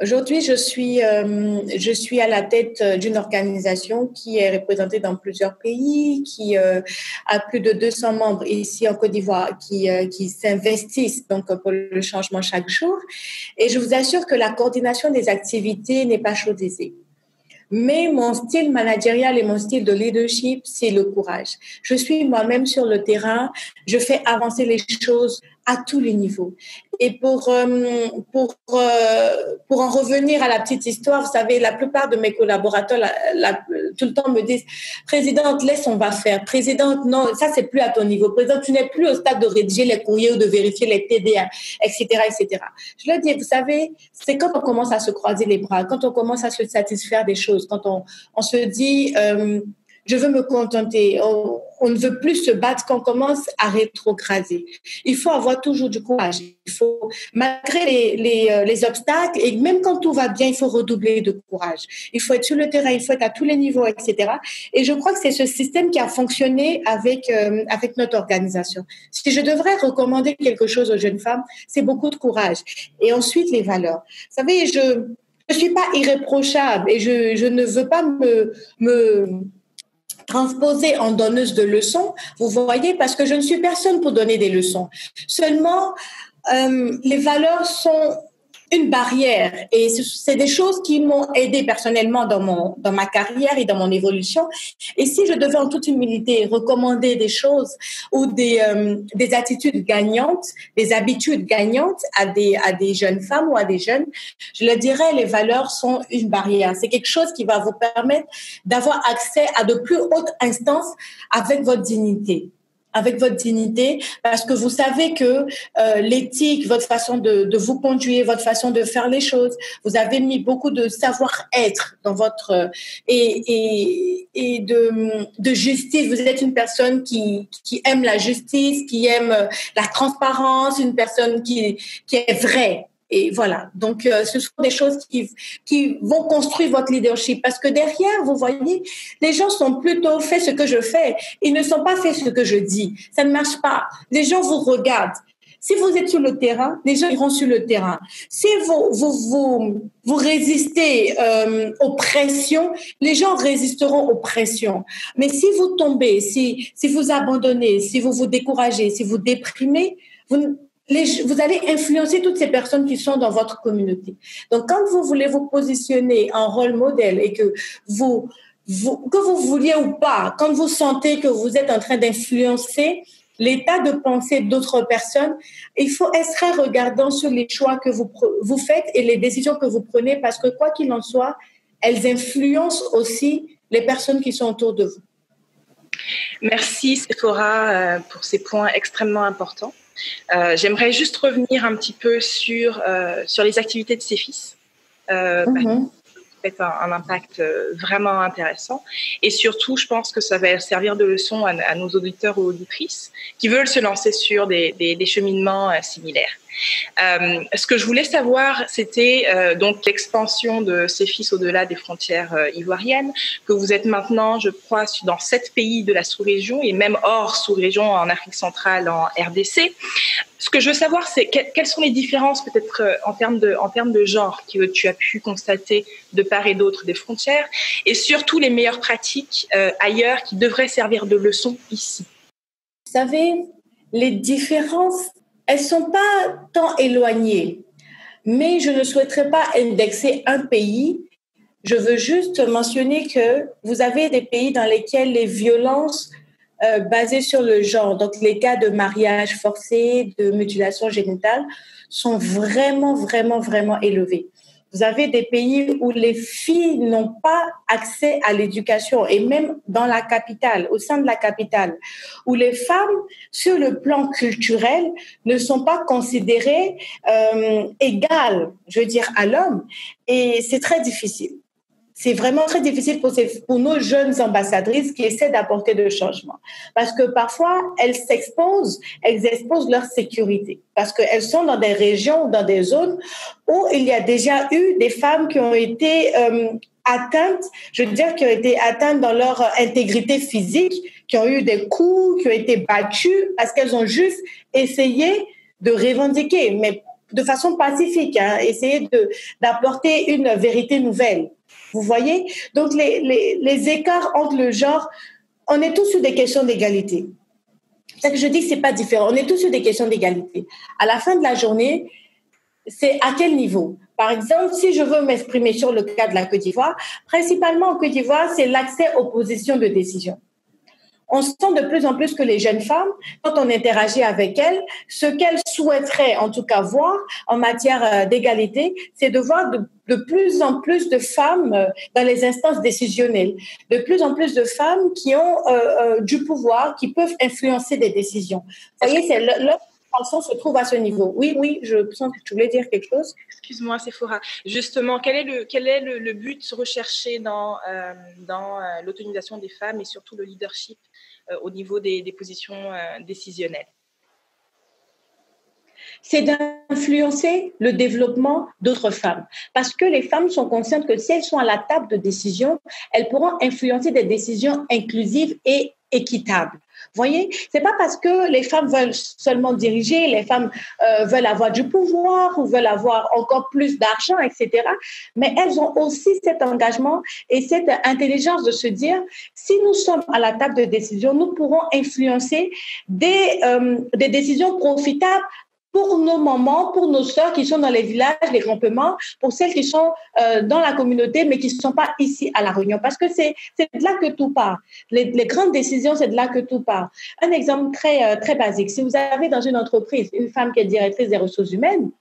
Aujourd'hui, je suis à la tête d'une organisation qui est représentée dans plusieurs pays, qui a plus de 200 membres ici en Côte d'Ivoire, qui s'investissent donc pour le changement chaque jour. Et je vous assure que la coordination des activités n'est pas chose aisée. Mais mon style managérial et mon style de leadership, c'est le courage. Je suis moi-même sur le terrain, je fais avancer les choses à tous les niveaux. Et pour en revenir à la petite histoire, vous savez, la plupart de mes collaborateurs tout le temps me disent « Présidente, laisse, on va faire. Présidente, non, ça, c'est plus à ton niveau. Présidente, tu n'es plus au stade de rédiger les courriers ou de vérifier les TDA, etc., etc. » Je leur dis, vous savez, c'est quand on commence à se croiser les bras, quand on commence à se satisfaire des choses, quand on se dit je veux me contenter, on ne veut plus se battre, qu'on commence à rétrograder. Il faut avoir toujours du courage. Il faut, malgré les obstacles, et même quand tout va bien, il faut redoubler de courage. Il faut être sur le terrain, il faut être à tous les niveaux, etc. Et je crois que c'est ce système qui a fonctionné avec notre organisation. Si je devrais recommander quelque chose aux jeunes femmes, c'est beaucoup de courage. Et ensuite, les valeurs. Vous savez, je ne suis pas irréprochable et je ne veux pas me transposer en donneuse de leçons, vous voyez, parce que je ne suis personne pour donner des leçons. Seulement, les valeurs sont une barrière et c'est des choses qui m'ont aidé personnellement dans ma carrière et dans mon évolution. Et si je devais en toute humilité recommander des choses ou des attitudes gagnantes, des habitudes gagnantes à des jeunes femmes ou à des jeunes, je leur dirais les valeurs sont une barrière. C'est quelque chose qui va vous permettre d'avoir accès à de plus hautes instances avec votre dignité. Parce que vous savez que l'éthique, votre façon de vous conduire, votre façon de faire les choses, vous avez mis beaucoup de savoir-être dans votre et de justice. Vous êtes une personne qui aime la justice, qui aime la transparence, une personne qui est vraie. Et voilà. Donc, ce sont des choses qui vont construire votre leadership. Parce que derrière, vous voyez, les gens sont plutôt fait ce que je fais. Ils ne sont pas fait ce que je dis. Ça ne marche pas. Les gens vous regardent. Si vous êtes sur le terrain, les gens iront sur le terrain. Si vous résistez aux pressions, les gens résisteront aux pressions. Mais si vous tombez, si vous abandonnez, si vous vous découragez, si vous déprimez, vous allez influencer toutes ces personnes qui sont dans votre communauté. Donc, quand vous voulez vous positionner en rôle modèle et que que vous vouliez ou pas, quand vous sentez que vous êtes en train d'influencer l'état de pensée d'autres personnes, il faut être très regardant sur les choix que vous faites et les décisions que vous prenez parce que quoi qu'il en soit, elles influencent aussi les personnes qui sont autour de vous. Merci Sephora pour ces points extrêmement importants. J'aimerais juste revenir un petit peu sur les activités de CEFIS. Un impact vraiment intéressant. Et surtout, je pense que ça va servir de leçon à nos auditeurs ou auditrices qui veulent se lancer sur des cheminements similaires. Ce que je voulais savoir, c'était donc l'expansion de CEFIS au-delà des frontières ivoiriennes, que vous êtes maintenant, je crois, dans 7 pays de la sous-région et même hors sous-région en Afrique centrale, en RDC. Ce que je veux savoir, c'est quelles sont les différences peut-être en termes de genre que tu as pu constater de part et d'autre des frontières et surtout les meilleures pratiques ailleurs qui devraient servir de leçon ici. Vous savez, les différences, elles ne sont pas tant éloignées, mais je ne souhaiterais pas indexer un pays. Je veux juste mentionner que vous avez des pays dans lesquels les violences basées sur le genre, donc les cas de mariage forcé, de mutilation génitale, sont vraiment, vraiment, vraiment élevés. Vous avez des pays où les filles n'ont pas accès à l'éducation et même dans la capitale, au sein de la capitale, où les femmes, sur le plan culturel, ne sont pas considérées égales, je veux dire, à l'homme. Et c'est très difficile. C'est vraiment très difficile pour nos jeunes ambassadrices qui essaient d'apporter le changement. Parce que parfois, elles exposent leur sécurité. Parce qu'elles sont dans des régions ou dans des zones où il y a déjà eu des femmes qui ont été atteintes, je veux dire, qui ont été atteintes dans leur intégrité physique, qui ont eu des coups, qui ont été battues parce qu'elles ont juste essayé de revendiquer, mais de façon pacifique, essayer d'apporter une vérité nouvelle. Vous voyez? Donc, les écarts entre le genre, on est tous sur des questions d'égalité. C'est ça que je dis que ce n'est pas différent. On est tous sur des questions d'égalité. À la fin de la journée, c'est à quel niveau? Par exemple, si je veux m'exprimer sur le cas de la Côte d'Ivoire, principalement en Côte d'Ivoire, c'est l'accès aux positions de décision. On sent de plus en plus que les jeunes femmes, quand on interagit avec elles, ce qu'elles souhaiteraient en tout cas voir en matière d'égalité, c'est de voir de plus en plus de femmes dans les instances décisionnelles, de plus en plus de femmes qui ont du pouvoir, qui peuvent influencer des décisions. Vous voyez, leur attention se trouve à ce niveau. Oui, je sens que tu voulais dire quelque chose. Excuse-moi, Sephora. Justement, quel est le but recherché dans l'autonomisation des femmes et surtout le leadership au niveau des positions décisionnelles? C'est d'influencer le développement d'autres femmes. Parce que les femmes sont conscientes que si elles sont à la table de décision, elles pourront influencer des décisions inclusives et équitables. Vous voyez, c'est pas parce que les femmes veulent seulement diriger, les femmes veulent avoir du pouvoir ou veulent avoir encore plus d'argent, etc. Mais elles ont aussi cet engagement et cette intelligence de se dire, si nous sommes à la table de décision, nous pourrons influencer des décisions profitables pour nos mamans, pour nos sœurs qui sont dans les villages, les campements, pour celles qui sont dans la communauté, mais qui ne sont pas ici à La Réunion. Parce que c'est de là que tout part. Les grandes décisions, c'est de là que tout part. Un exemple très, très basique. Si vous avez dans une entreprise une femme qui est directrice des ressources humaines,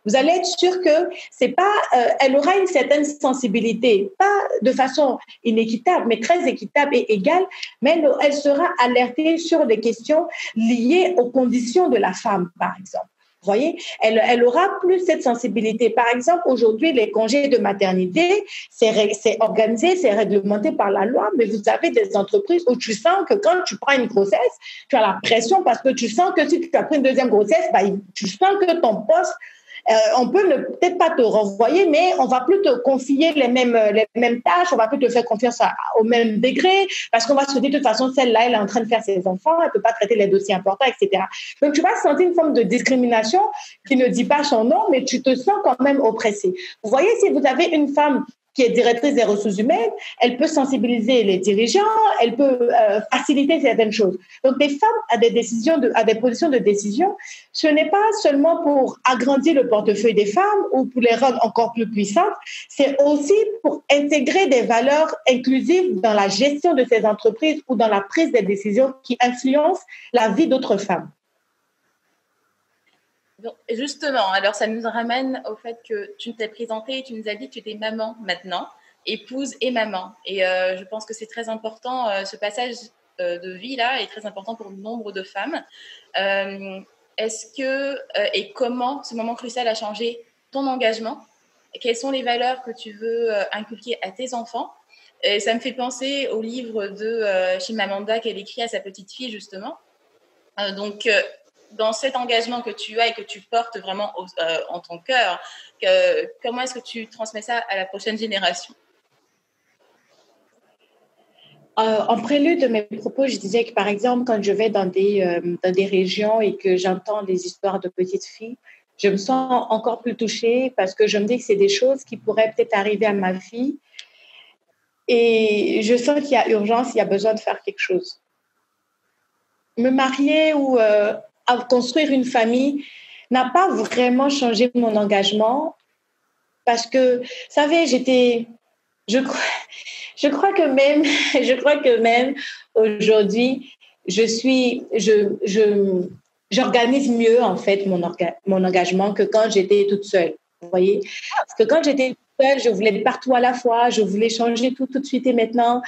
vous allez être sûr que c'est pas, elle aura une certaine sensibilité, pas de façon inéquitable, mais très équitable et égale, mais elle sera alertée sur des questions liées aux conditions de la femme, par exemple. Vous voyez, elle aura plus cette sensibilité. Par exemple, aujourd'hui, les congés de maternité, c'est organisé, c'est réglementé par la loi, mais vous avez des entreprises où tu sens que quand tu prends une grossesse, tu as la pression parce que tu sens que si tu as pris une deuxième grossesse, tu sens que ton poste, on peut peut-être pas te renvoyer, mais on va plus te confier les mêmes tâches, on va plus te faire confiance au même degré, parce qu'on va se dire de toute façon, celle-là, elle est en train de faire ses enfants, elle peut pas traiter les dossiers importants, etc. Donc, tu vas sentir une forme de discrimination qui ne dit pas son nom, mais tu te sens quand même oppressé. Vous voyez, si vous avez une femme qui est directrice des ressources humaines, elle peut sensibiliser les dirigeants, elle peut faciliter certaines choses. Donc, des femmes à des positions de décision, ce n'est pas seulement pour agrandir le portefeuille des femmes ou pour les rendre encore plus puissantes, c'est aussi pour intégrer des valeurs inclusives dans la gestion de ces entreprises ou dans la prise des décisions qui influencent la vie d'autres femmes. Donc, justement, alors ça nous ramène au fait que tu t'es présentée et tu nous as dit que tu étais maman maintenant, épouse et maman. Et je pense que c'est très important, ce passage de vie-là est très important pour nombre de femmes. Est-ce que et comment ce moment crucial a changé ton engagement? Quelles sont les valeurs que tu veux inculquer à tes enfants? Et ça me fait penser au livre de Chimamanda qu'elle écrit à sa petite fille, justement. Dans cet engagement que tu as et que tu portes vraiment en ton cœur, comment est-ce que tu transmets ça à la prochaine génération? En prélude de mes propos, je disais que, par exemple, quand je vais dans des régions et que j'entends des histoires de petites filles, je me sens encore plus touchée parce que je me dis que c'est des choses qui pourraient peut-être arriver à ma fille. Et je sens qu'il y a urgence, il y a besoin de faire quelque chose. Me marier ou à construire une famille n'a pas vraiment changé mon engagement parce que, vous savez, je crois que même aujourd'hui, j'organise mieux en fait mon engagement que quand j'étais toute seule. Vous voyez, parce que quand j'étais toute seule, je voulais être partout à la fois, je voulais changer tout de suite et maintenant,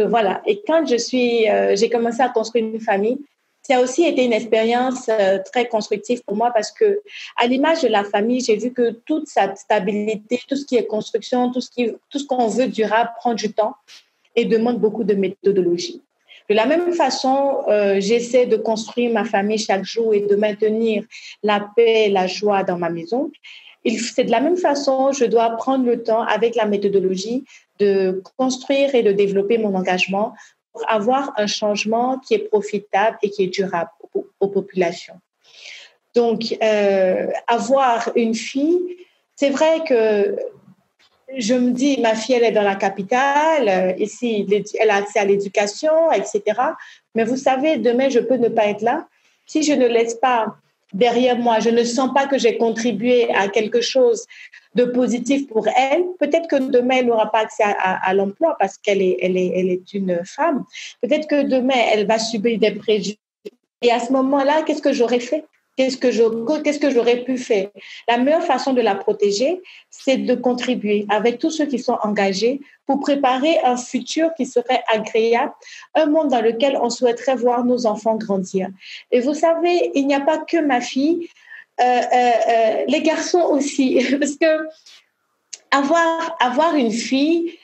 voilà. Et quand j'ai commencé à construire une famille, ça a aussi été une expérience très constructive pour moi parce que, à l'image de la famille, j'ai vu que toute sa stabilité, tout ce qui est construction, tout ce qu'on veut durable prend du temps et demande beaucoup de méthodologie. De la même façon, j'essaie de construire ma famille chaque jour et de maintenir la paix et la joie dans ma maison. C'est de la même façon, je dois prendre le temps avec la méthodologie de construire et de développer mon engagement pour avoir un changement qui est profitable et qui est durable aux populations. Donc, avoir une fille, c'est vrai que je me dis, ma fille, elle est dans la capitale, ici, elle a accès à l'éducation, etc. Mais vous savez, demain, je peux ne pas être là. Si je ne laisse pas derrière moi, je ne sens pas que j'ai contribué à quelque chose de positif pour elle, peut-être que demain, elle n'aura pas accès à l'emploi parce qu'elle est une femme. Peut-être que demain, elle va subir des préjugés. Et à ce moment-là, qu'est-ce que j'aurais fait? Qu'est-ce que j'aurais pu faire? La meilleure façon de la protéger, c'est de contribuer avec tous ceux qui sont engagés pour préparer un futur qui serait agréable, un monde dans lequel on souhaiterait voir nos enfants grandir. Et vous savez, il n'y a pas que ma fille, les garçons aussi, parce que avoir une fille,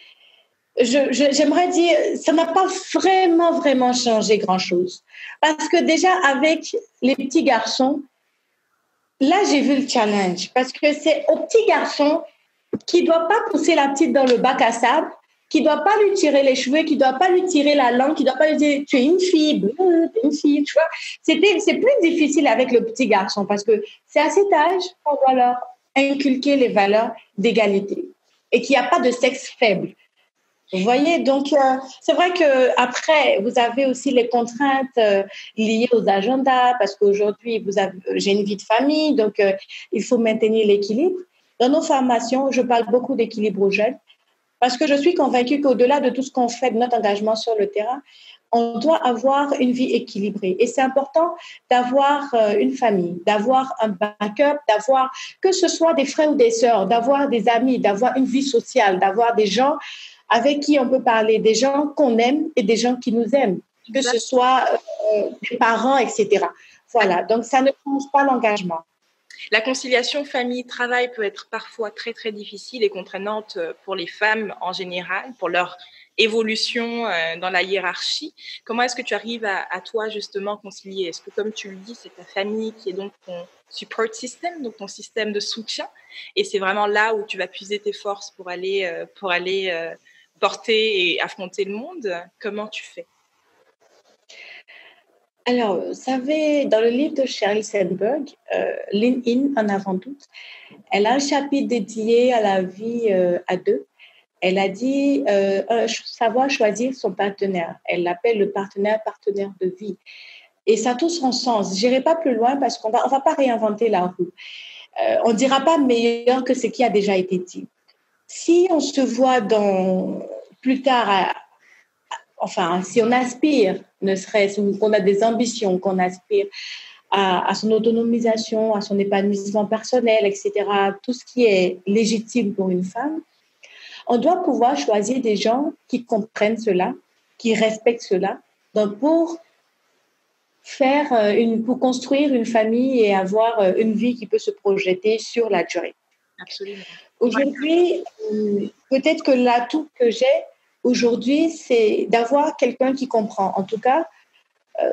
j'aimerais dire, ça n'a pas vraiment changé grand-chose. Parce que déjà, avec les petits garçons, là, j'ai vu le challenge. Parce que c'est au petit garçon qui ne doit pas pousser la petite dans le bac à sable, qui ne doit pas lui tirer les cheveux, qui ne doit pas lui tirer la langue, qui ne doit pas lui dire « tu es une fille, tu vois. C'est plus difficile avec le petit garçon parce que c'est à cet âge qu'on doit leur inculquer les valeurs d'égalité et qu'il n'y a pas de sexe faible. Vous voyez, donc c'est vrai qu'après, vous avez aussi les contraintes liées aux agendas parce qu'aujourd'hui, j'ai une vie de famille, donc il faut maintenir l'équilibre. Dans nos formations, je parle beaucoup d'équilibre aux jeunes parce que je suis convaincue qu'au-delà de tout ce qu'on fait de notre engagement sur le terrain, on doit avoir une vie équilibrée. Et c'est important d'avoir une famille, d'avoir un backup, d'avoir, que ce soit des frères ou des sœurs, d'avoir des amis, d'avoir une vie sociale, d'avoir des gens avec qui on peut parler, des gens qu'on aime et des gens qui nous aiment, que ce soit des parents, etc. Voilà, donc ça ne change pas l'engagement. La conciliation famille-travail peut être parfois très, très difficile et contraignante pour les femmes en général, pour leur évolution dans la hiérarchie. Comment est-ce que tu arrives à toi, justement, concilier? Est-ce que, comme tu le dis, c'est ta famille qui est donc ton support system, donc ton système de soutien, et c'est vraiment là où tu vas puiser tes forces pour aller porter et affronter le monde? Comment tu fais? Alors, vous savez, dans le livre de Sheryl Sandberg, Lean In en avant tout, elle a un chapitre dédié à la vie à deux. Elle a dit savoir choisir son partenaire. Elle l'appelle le partenaire de vie. Et ça a tout son sens. Je n'irai pas plus loin parce qu'on va pas réinventer la roue. On ne dira pas meilleur que ce qui a déjà été dit. Si on se voit plus tard, si on aspire, ne serait-ce qu'on a des ambitions, qu'on aspire à son autonomisation, à son épanouissement personnel, etc., tout ce qui est légitime pour une femme, on doit pouvoir choisir des gens qui comprennent cela, qui respectent cela, donc pour construire une famille et avoir une vie qui peut se projeter sur la durée. Absolument. Aujourd'hui, peut-être que l'atout que j'ai aujourd'hui, c'est d'avoir quelqu'un qui comprend. En tout cas,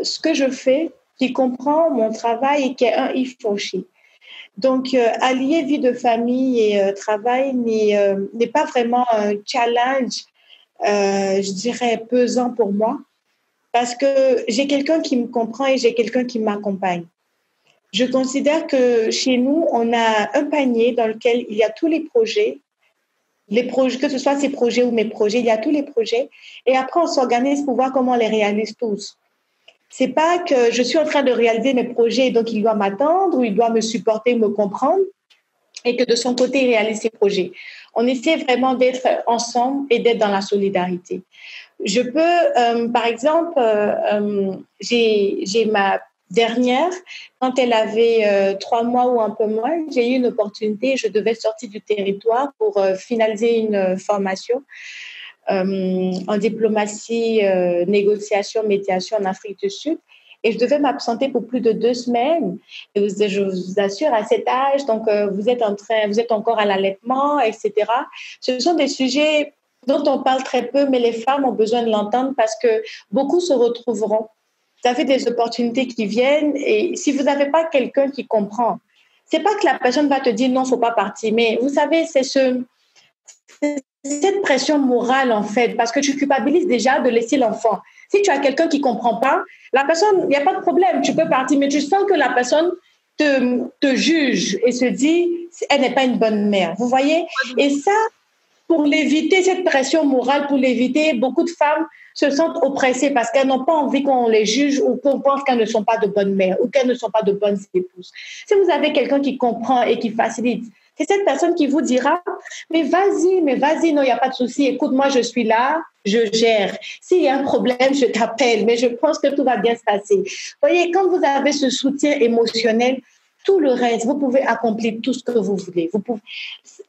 ce que je fais, qui comprend mon travail et qui est un if-for-she. Donc, allier vie de famille et travail n'est pas vraiment un challenge, je dirais, pesant pour moi, parce que j'ai quelqu'un qui me comprend et j'ai quelqu'un qui m'accompagne. Je considère que chez nous, on a un panier dans lequel il y a tous les projets, que ce soit ces projets ou mes projets, il y a tous les projets. Et après, on s'organise pour voir comment on les réalise tous. C'est pas que je suis en train de réaliser mes projets, donc il doit m'attendre ou il doit me supporter, me comprendre, et que de son côté, il réalise ses projets. On essaie vraiment d'être ensemble et d'être dans la solidarité. Je peux, par exemple, j'ai ma dernière, quand elle avait 3 mois ou un peu moins, j'ai eu une opportunité, je devais sortir du territoire pour finaliser une formation en diplomatie, négociation, médiation en Afrique du Sud. Et je devais m'absenter pour plus de 2 semaines. Et je vous assure, à cet âge, donc vous êtes encore à l'allaitement, etc. Ce sont des sujets dont on parle très peu, mais les femmes ont besoin de l'entendre parce que beaucoup se retrouveront. Vous avez des opportunités qui viennent et si vous n'avez pas quelqu'un qui comprend, c'est pas que la personne va te dire non, faut pas partir, mais vous savez, c'est cette pression morale en fait, parce que tu culpabilises déjà de laisser l'enfant. Si tu as quelqu'un qui comprend pas, la personne, il n'y a pas de problème, tu peux partir, mais tu sens que la personne te juge et se dit, elle n'est pas une bonne mère. Vous voyez? Et ça, pour l'éviter, cette pression morale, pour l'éviter, beaucoup de femmes se sentent oppressées parce qu'elles n'ont pas envie qu'on les juge ou qu'on pense qu'elles ne sont pas de bonnes mères ou qu'elles ne sont pas de bonnes épouses. Si vous avez quelqu'un qui comprend et qui facilite, c'est cette personne qui vous dira « mais vas-y, non, il n'y a pas de souci, écoute, moi je suis là, je gère. S'il y a un problème, je t'appelle, mais je pense que tout va bien se passer. » Vous voyez, quand vous avez ce soutien émotionnel, tout le reste, vous pouvez accomplir tout ce que vous voulez.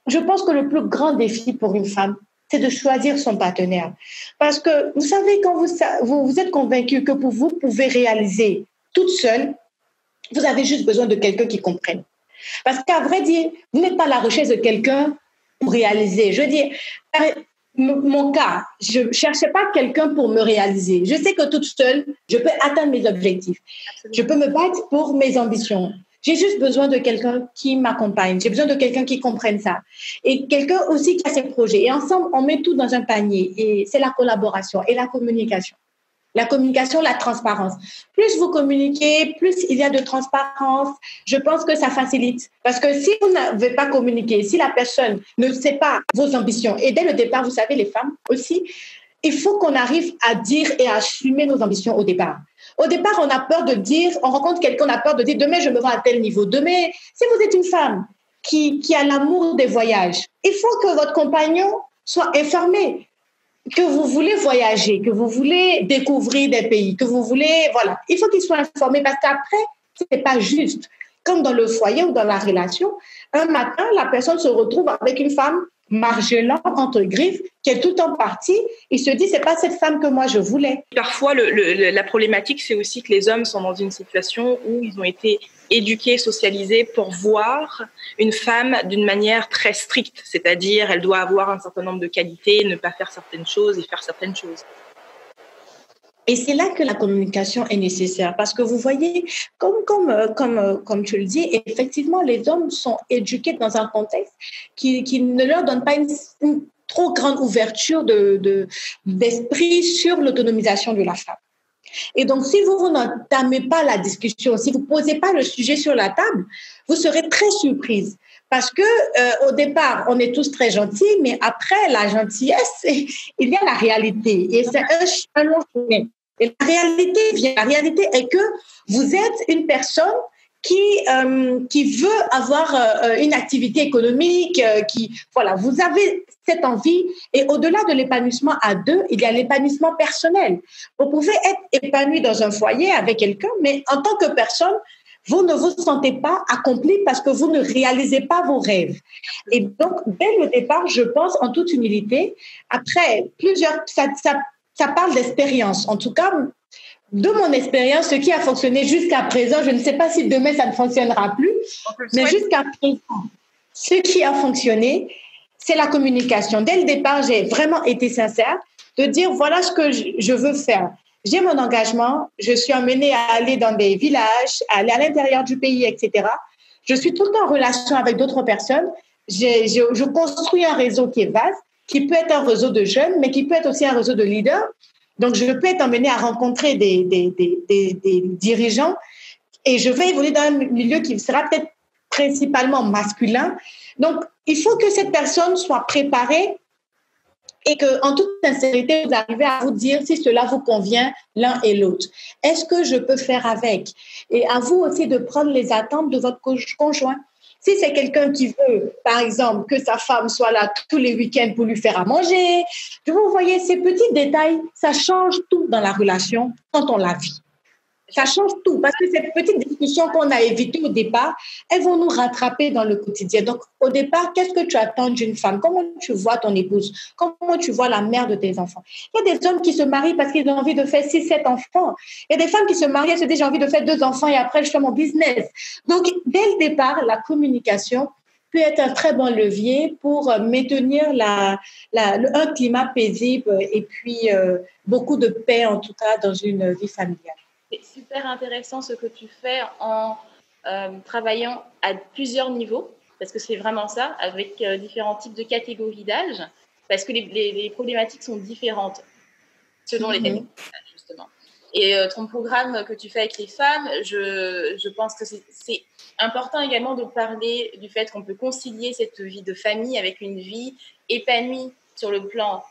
Je pense que le plus grand défi pour une femme, c'est de choisir son partenaire. Parce que, vous savez, quand vous êtes convaincu que vous pouvez réaliser toute seule, vous avez juste besoin de quelqu'un qui comprenne. Parce qu'à vrai dire, vous n'êtes pas à la recherche de quelqu'un pour réaliser. Je veux dire, mon cas, je ne cherchais pas quelqu'un pour me réaliser. Je sais que toute seule, je peux atteindre mes objectifs. Je peux me battre pour mes ambitions. J'ai juste besoin de quelqu'un qui m'accompagne. J'ai besoin de quelqu'un qui comprenne ça. Et quelqu'un aussi qui a ses projets. Et ensemble, on met tout dans un panier. Et c'est la collaboration et la communication. La communication, la transparence. Plus vous communiquez, plus il y a de transparence. Je pense que ça facilite. Parce que si vous n'avez pas communiqué, si la personne ne sait pas vos ambitions, et dès le départ, vous savez, les femmes aussi, il faut qu'on arrive à dire et à assumer nos ambitions au départ. Au départ, on a peur de dire, on rencontre quelqu'un, on a peur de dire, demain, je me vois à tel niveau. Demain, si vous êtes une femme qui a l'amour des voyages, il faut que votre compagnon soit informé que vous voulez voyager, que vous voulez découvrir des pays, que vous voulez, voilà. Il faut qu'il soit informé parce qu'après, c'est pas juste. Comme dans le foyer ou dans la relation, un matin, la personne se retrouve avec une femme margelant entre griffes, qui est tout en partie, il se dit, c'est pas cette femme que moi je voulais. Parfois, la problématique, c'est aussi que les hommes sont dans une situation où ils ont été éduqués, socialisés pour voir une femme d'une manière très stricte, c'est-à-dire elle doit avoir un certain nombre de qualités, ne pas faire certaines choses et faire certaines choses. Et c'est là que la communication est nécessaire parce que vous voyez, comme tu le dis, effectivement, les hommes sont éduqués dans un contexte qui ne leur donne pas une trop grande ouverture d'esprit sur l'autonomisation de la femme. Et donc, si vous n'entamez pas la discussion, si vous ne posez pas le sujet sur la table, vous serez très surprise. Parce que au départ, on est tous très gentils, mais après la gentillesse, il y a la réalité. Et c'est un long chemin. Et la réalité est que vous êtes une personne qui veut avoir une activité économique, voilà, vous avez cette envie. Et au-delà de l'épanouissement à deux, il y a l'épanouissement personnel. Vous pouvez être épanoui dans un foyer avec quelqu'un, mais en tant que personne, vous ne vous sentez pas accompli parce que vous ne réalisez pas vos rêves. Et donc, dès le départ, je pense en toute humilité, après ça parle d'expérience. En tout cas, de mon expérience, ce qui a fonctionné jusqu'à présent, je ne sais pas si demain ça ne fonctionnera plus, mais jusqu'à présent, ce qui a fonctionné, c'est la communication. Dès le départ, j'ai vraiment été sincère de dire voilà ce que je veux faire. J'ai mon engagement, je suis emmenée à aller dans des villages, à aller à l'intérieur du pays, etc. Je suis tout le temps en relation avec d'autres personnes. Je construis un réseau qui est vaste, qui peut être un réseau de jeunes, mais qui peut être aussi un réseau de leaders. Donc, je peux être emmenée à rencontrer des dirigeants et je vais évoluer dans un milieu qui sera peut-être principalement masculin. Donc, il faut que cette personne soit préparée et qu'en toute sincérité, vous arrivez à vous dire si cela vous convient l'un et l'autre. Est-ce que je peux faire avec? Et à vous aussi de prendre les attentes de votre conjoint. Si c'est quelqu'un qui veut, par exemple, que sa femme soit là tous les week-ends pour lui faire à manger, vous voyez, ces petits détails, ça change tout dans la relation quand on la vit. Ça change tout parce que ces petites discussions qu'on a évitées au départ, elles vont nous rattraper dans le quotidien. Donc, au départ, qu'est-ce que tu attends d'une femme? Comment tu vois ton épouse? Comment tu vois la mère de tes enfants? Il y a des hommes qui se marient parce qu'ils ont envie de faire 6-7 enfants. Il y a des femmes qui se marient, elles se disent j'ai envie de faire 2 enfants et après je fais mon business. Donc, dès le départ, la communication peut être un très bon levier pour maintenir un climat paisible et puis beaucoup de paix, en tout cas, dans une vie familiale. C'est super intéressant ce que tu fais en travaillant à plusieurs niveaux, parce que c'est vraiment ça, avec différents types de catégories d'âge, parce que les problématiques sont différentes selon les catégories d'âge, justement. Et ton programme que tu fais avec les femmes, je pense que c'est important également de parler du fait qu'on peut concilier cette vie de famille avec une vie épanouie sur le plan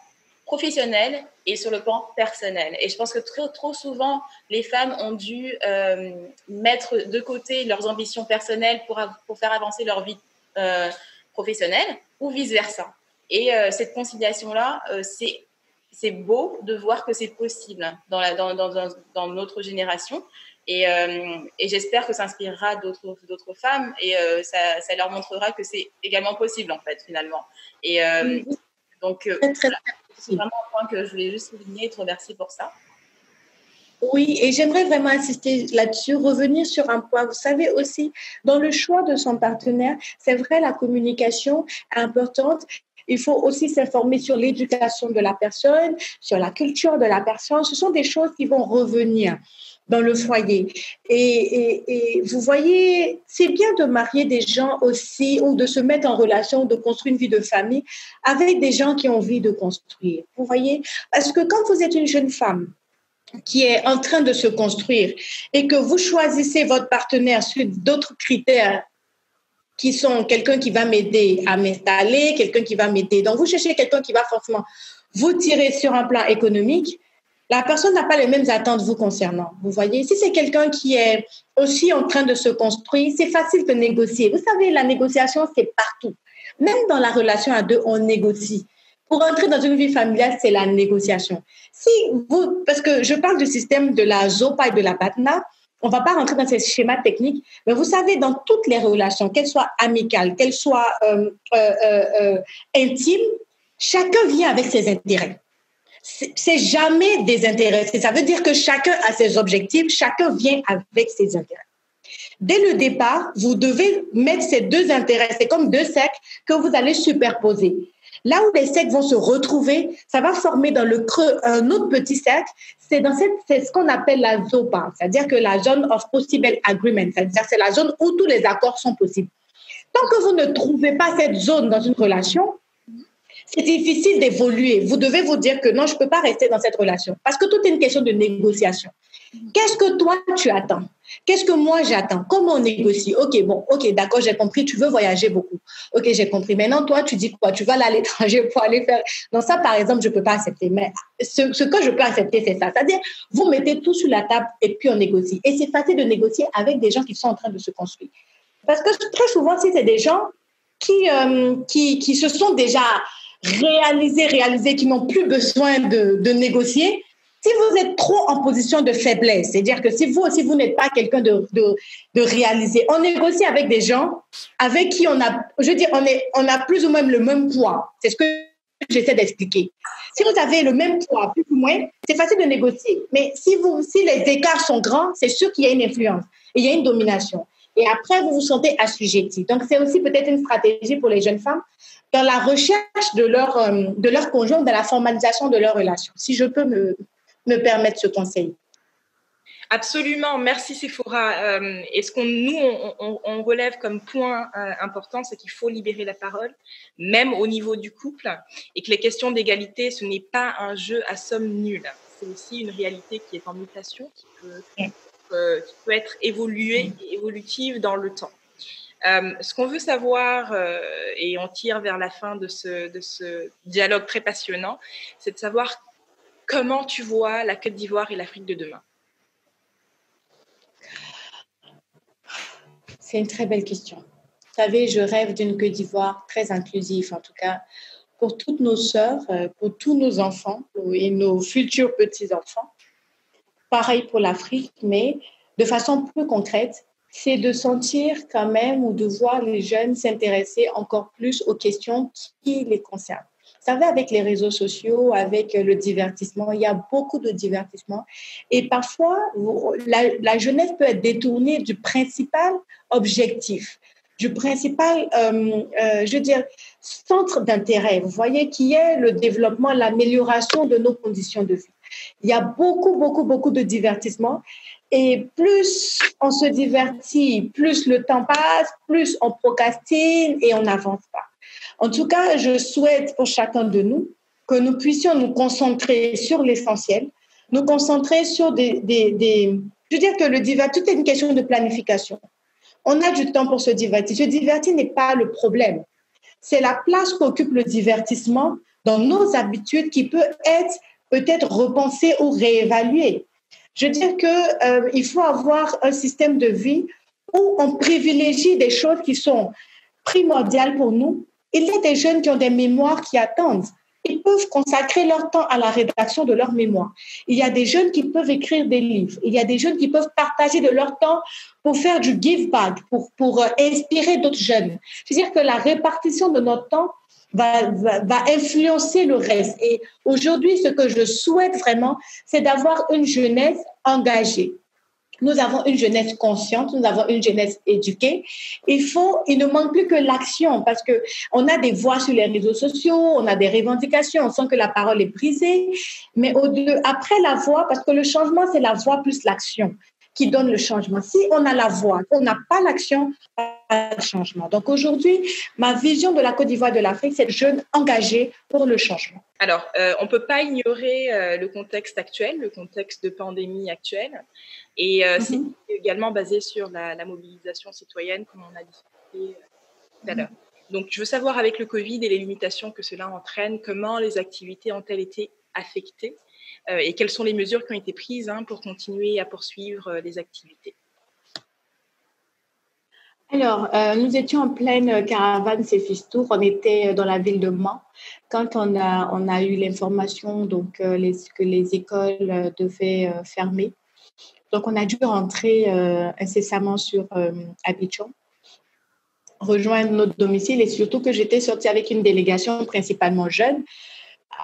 professionnel et sur le plan personnel. Et je pense que trop souvent, les femmes ont dû mettre de côté leurs ambitions personnelles pour faire avancer leur vie professionnelle ou vice-versa. Et cette conciliation-là, c'est beau de voir que c'est possible dans notre génération. Et j'espère que ça inspirera d'autres femmes et ça leur montrera que c'est également possible, en fait, finalement. Et donc, voilà. C'est vraiment un point que je voulais juste souligner et te remercier pour ça. Oui, et j'aimerais vraiment insister là-dessus, revenir sur un point. Vous savez aussi, dans le choix de son partenaire, c'est vrai, la communication est importante. Il faut aussi s'informer sur l'éducation de la personne, sur la culture de la personne. Ce sont des choses qui vont revenir dans le foyer. Et vous voyez, c'est bien de marier des gens aussi ou de se mettre en relation, de construire une vie de famille avec des gens qui ont envie de construire. Vous voyez, parce que quand vous êtes une jeune femme qui est en train de se construire et que vous choisissez votre partenaire sur d'autres critères qui sont quelqu'un qui va m'aider à m'installer, quelqu'un qui va m'aider. Donc, vous cherchez quelqu'un qui va forcément vous tirer sur un plan économique. La personne n'a pas les mêmes attentes vous concernant. Vous voyez, si c'est quelqu'un qui est aussi en train de se construire, c'est facile de négocier. Vous savez, la négociation, c'est partout. Même dans la relation à deux, on négocie. Pour entrer dans une vie familiale, c'est la négociation. Parce que je parle du système de la ZOPA et de la BATNA, on ne va pas rentrer dans ces schémas techniques, mais vous savez, dans toutes les relations, qu'elles soient amicales, qu'elles soient intimes, chacun vient avec ses intérêts. C'est jamais désintéressé. Ça veut dire que chacun a ses objectifs, chacun vient avec ses intérêts. Dès le départ, vous devez mettre ces deux intérêts. C'est comme deux cercles que vous allez superposer. Là où les cercles vont se retrouver, ça va former dans le creux un autre petit cercle. C'est ce qu'on appelle la ZOPA, c'est-à-dire que la zone of possible agreement, c'est-à-dire c'est la zone où tous les accords sont possibles. Tant que vous ne trouvez pas cette zone dans une relation, c'est difficile d'évoluer. Vous devez vous dire que non, je ne peux pas rester dans cette relation parce que tout est une question de négociation. Qu'est-ce que toi, tu attends? Qu'est-ce que moi j'attends? Comment on négocie? Ok, d'accord, j'ai compris, tu veux voyager beaucoup. Ok, j'ai compris. Maintenant, toi, tu dis quoi? Tu vas aller à l'étranger pour aller faire... Non, ça, par exemple, je ne peux pas accepter. Mais ce que je peux accepter, c'est ça. C'est-à-dire, vous mettez tout sur la table et puis on négocie. Et c'est facile de négocier avec des gens qui sont en train de se construire. Parce que très souvent, si c'est des gens qui se sont déjà réalisés, qui n'ont plus besoin de négocier, si vous êtes trop en position de faiblesse, c'est-à-dire que si vous n'êtes pas quelqu'un de réalisé, on négocie avec des gens avec qui on a plus ou moins le même poids. C'est ce que j'essaie d'expliquer. Si vous avez le même poids, plus ou moins, c'est facile de négocier. Mais si les écarts sont grands, c'est sûr qu'il y a une influence et il y a une domination. Et après, vous vous sentez assujetti. Donc, c'est aussi peut-être une stratégie pour les jeunes femmes dans la recherche de leur conjoint, dans la formalisation de leur relation. Si je peux me permettre ce conseil. Absolument, merci Sephora. Et ce qu'on relève comme point important, c'est qu'il faut libérer la parole, même au niveau du couple, et que les questions d'égalité, ce n'est pas un jeu à somme nulle. C'est aussi une réalité qui est en mutation, qui peut être évolutive dans le temps. Ce qu'on veut savoir, et on tire vers la fin de ce dialogue très passionnant, c'est de savoir comment tu vois la Côte d'Ivoire et l'Afrique de demain. C'est une très belle question. Vous savez, je rêve d'une Côte d'Ivoire très inclusive, en tout cas pour toutes nos sœurs, pour tous nos enfants et nos futurs petits-enfants. Pareil pour l'Afrique, mais de façon plus concrète, c'est de sentir quand même ou de voir les jeunes s'intéresser encore plus aux questions qui les concernent. Vous savez, avec les réseaux sociaux, avec le divertissement, il y a beaucoup de divertissement. Et parfois, la jeunesse peut être détournée du principal objectif, du principal, centre d'intérêt. Vous voyez, qui est le développement, l'amélioration de nos conditions de vie. Il y a beaucoup de divertissement. Et plus on se divertit, plus le temps passe, plus on procrastine et on n'avance pas. En tout cas, je souhaite pour chacun de nous que nous puissions nous concentrer sur l'essentiel, nous concentrer sur je veux dire que le divertissement, tout est une question de planification. On a du temps pour se divertir. Se divertir n'est pas le problème. C'est la place qu'occupe le divertissement dans nos habitudes qui peut être peut-être repensée ou réévaluée. Je veux dire qu'il faut avoir un système de vie où on privilégie des choses qui sont primordiales pour nous. Il y a des jeunes qui ont des mémoires qui attendent. Ils peuvent consacrer leur temps à la rédaction de leurs mémoires. Il y a des jeunes qui peuvent écrire des livres. Il y a des jeunes qui peuvent partager de leur temps pour faire du give back, pour inspirer d'autres jeunes. C'est-à-dire que la répartition de notre temps va influencer le reste. Et aujourd'hui, ce que je souhaite vraiment, c'est d'avoir une jeunesse engagée. Nous avons une jeunesse consciente, nous avons une jeunesse éduquée. Il ne manque plus que l'action parce qu'on a des voix sur les réseaux sociaux, on a des revendications, on sent que la parole est brisée. Mais après la voix, parce que le changement, c'est la voix plus l'action qui donne le changement. Si on a la voix, on n'a pas l'action, pas de changement. Donc aujourd'hui, ma vision de la Côte d'Ivoire de l'Afrique, c'est de jeunes engagés pour le changement. Alors, on ne peut pas ignorer le contexte actuel, le contexte de pandémie actuelle. Et c'est également basé sur la mobilisation citoyenne, comme on a discuté tout à l'heure. Donc, je veux savoir, avec le Covid et les limitations que cela entraîne, comment les activités ont-elles été affectées et quelles sont les mesures qui ont été prises pour continuer à poursuivre les activités? Alors, nous étions en pleine caravane Céfistour. On était dans la ville de Mans quand on a eu l'information que les écoles devaient fermer. Donc, on a dû rentrer incessamment sur Abidjan, rejoindre notre domicile et surtout que j'étais sortie avec une délégation principalement jeune.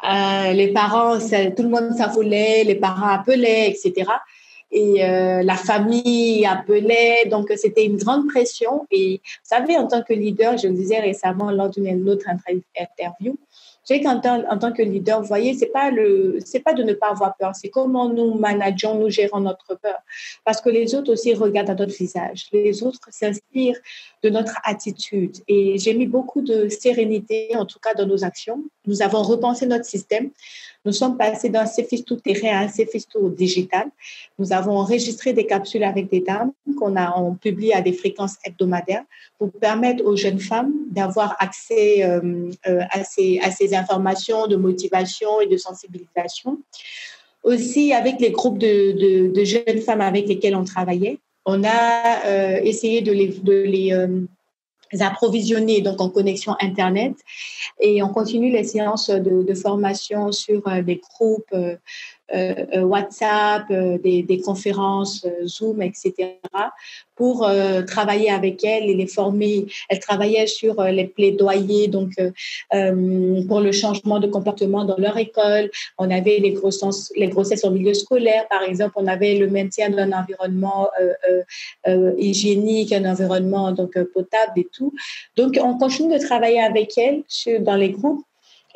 Les parents, tout le monde s'affolait, les parents appelaient, etc. Et la famille appelait, donc c'était une grande pression. Et vous savez, en tant que leader, je le disais récemment lors d'une autre interview, Je sais en tant que leader, vous voyez, c'est pas de ne pas avoir peur, c'est comment nous manageons, nous gérons notre peur. Parce que les autres aussi regardent à notre visage. Les autres s'inspirent de notre attitude. Et j'ai mis beaucoup de sérénité, en tout cas, dans nos actions. Nous avons repensé notre système. Nous sommes passés d'un CFISTO terrain à un CFISTO digital. Nous avons enregistré des capsules avec des dames on publie à des fréquences hebdomadaires pour permettre aux jeunes femmes d'avoir accès à ces informations de motivation et de sensibilisation. Aussi, avec les groupes de jeunes femmes avec lesquels on travaillait, on a essayé de les approvisionner donc en connexion Internet et on continue les séances de formation sur des groupes WhatsApp, des conférences Zoom, etc. pour travailler avec elles et les former. Elles travaillaient sur les plaidoyers donc pour le changement de comportement dans leur école. On avait les grossesses en milieu scolaire, par exemple. On avait le maintien d'un environnement hygiénique, un environnement donc potable et tout. Donc, on continue de travailler avec elles dans les groupes.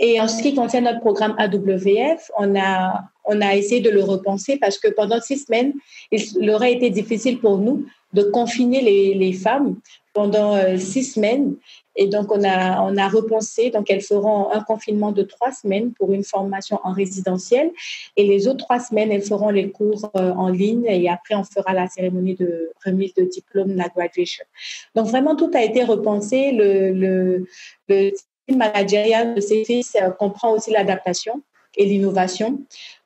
Et en ce qui concerne notre programme AWF, on a essayé de le repenser parce que pendant 6 semaines, il aurait été difficile pour nous de confiner les femmes pendant 6 semaines. Et donc, on a repensé. Donc, elles feront un confinement de 3 semaines pour une formation en résidentiel. Et les autres 3 semaines, elles feront les cours en ligne. Et après, on fera la cérémonie de remise de diplôme, la graduation. Donc, vraiment, tout a été repensé. Le managérial de CFIS comprend aussi l'adaptation et l'innovation.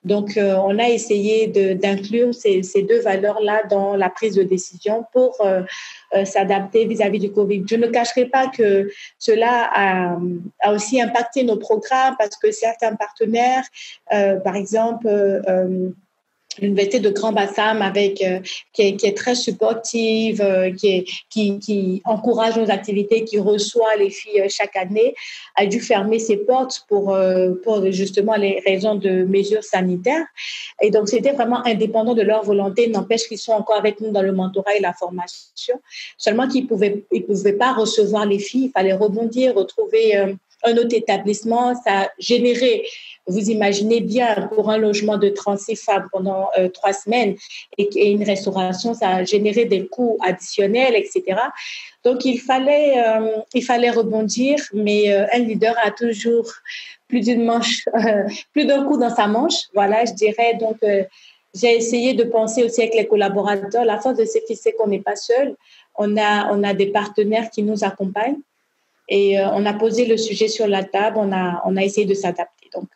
Donc, on a essayé d'inclure ces 2 valeurs-là dans la prise de décision pour s'adapter vis-à-vis du Covid. Je ne cacherai pas que cela a aussi impacté nos programmes parce que certains partenaires, par exemple, l'université de Grand Bassam qui est très supportive, qui encourage nos activités, qui reçoit les filles chaque année, a dû fermer ses portes pour justement les raisons de mesures sanitaires. Et donc, c'était vraiment indépendant de leur volonté. N'empêche qu'ils sont encore avec nous dans le mentorat et la formation. Seulement qu'ils pouvaient pas recevoir les filles. Il fallait rebondir, retrouver un autre établissement. Ça a généré, vous imaginez bien, pour un logement de 36 femmes pendant 3 semaines et une restauration, ça a généré des coûts additionnels, etc. Donc, il fallait rebondir, mais un leader a toujours plus d'un coup dans sa manche. Voilà, je dirais. Donc, j'ai essayé de penser aussi avec les collaborateurs. La force de CFIS, c'est qu'on n'est pas seul. On a des partenaires qui nous accompagnent. Et on a posé le sujet sur la table, on a essayé de s'adapter. Donc,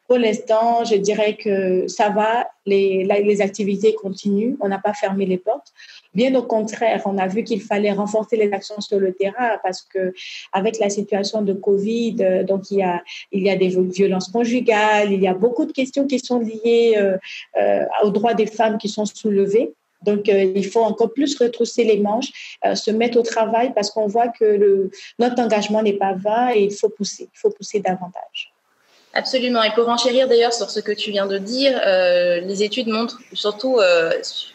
pour l'instant, je dirais que ça va, les activités continuent, on n'a pas fermé les portes. Bien au contraire, on a vu qu'il fallait renforcer les actions sur le terrain parce que avec la situation de Covid, donc il y a des violences conjugales, il y a beaucoup de questions qui sont liées aux droits des femmes qui sont soulevées. Donc, il faut encore plus retrousser les manches, se mettre au travail parce qu'on voit que notre engagement n'est pas vain et il faut pousser davantage. Absolument. Et pour enchérir d'ailleurs sur ce que tu viens de dire, les études montrent, surtout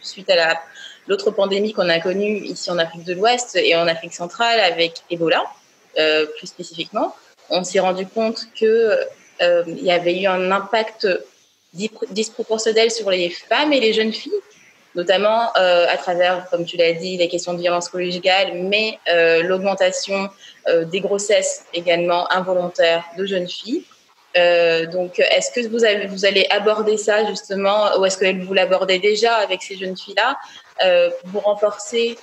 suite à l'autre pandémie qu'on a connue ici en Afrique de l'Ouest et en Afrique centrale avec Ebola, plus spécifiquement, on s'est rendu compte qu'il y avait eu un impact disproportionnel sur les femmes et les jeunes filles, notamment à travers, comme tu l'as dit, les questions de violence conjugale, mais l'augmentation des grossesses également involontaires de jeunes filles. Donc, est-ce que vous allez aborder ça justement, ou est-ce que vous l'abordez déjà avec ces jeunes filles-là pour renforcer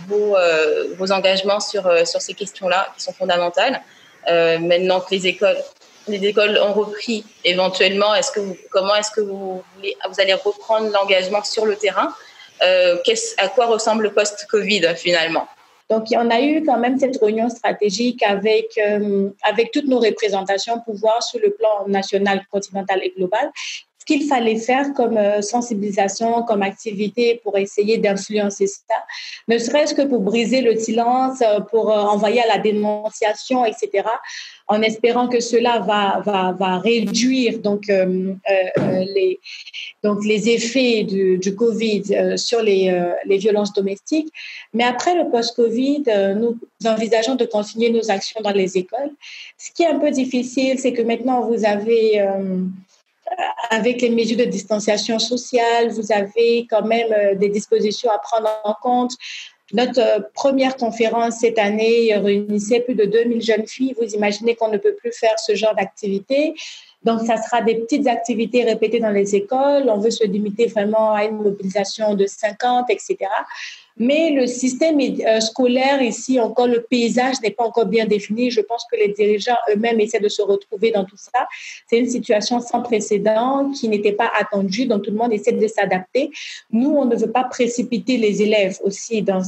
vos engagements sur ces questions-là qui sont fondamentales maintenant que les écoles ont repris éventuellement, comment est-ce que vous allez reprendre l'engagement sur le terrain? À quoi ressemble le post-Covid finalement? Donc, on a eu quand même cette réunion stratégique avec toutes nos représentations pour voir sur le plan national, continental et global qu'il fallait faire comme sensibilisation, comme activité pour essayer d'influencer ça, ne serait-ce que pour briser le silence, pour envoyer à la dénonciation, etc., en espérant que cela va réduire les effets du Covid sur les violences domestiques. Mais après le post-Covid, nous envisageons de continuer nos actions dans les écoles. Ce qui est un peu difficile, c'est que maintenant, vous avez, avec les mesures de distanciation sociale, vous avez quand même des dispositions à prendre en compte. Notre première conférence cette année réunissait plus de 2000 jeunes filles. Vous imaginez qu'on ne peut plus faire ce genre d'activité. Donc, ça sera des petites activités répétées dans les écoles. On veut se limiter vraiment à une mobilisation de 50, etc. Mais le système scolaire ici, encore le paysage n'est pas encore bien défini. Je pense que les dirigeants eux-mêmes essaient de se retrouver dans tout ça. C'est une situation sans précédent qui n'était pas attendue, donc tout le monde essaie de s'adapter. Nous, on ne veut pas précipiter les élèves aussi dans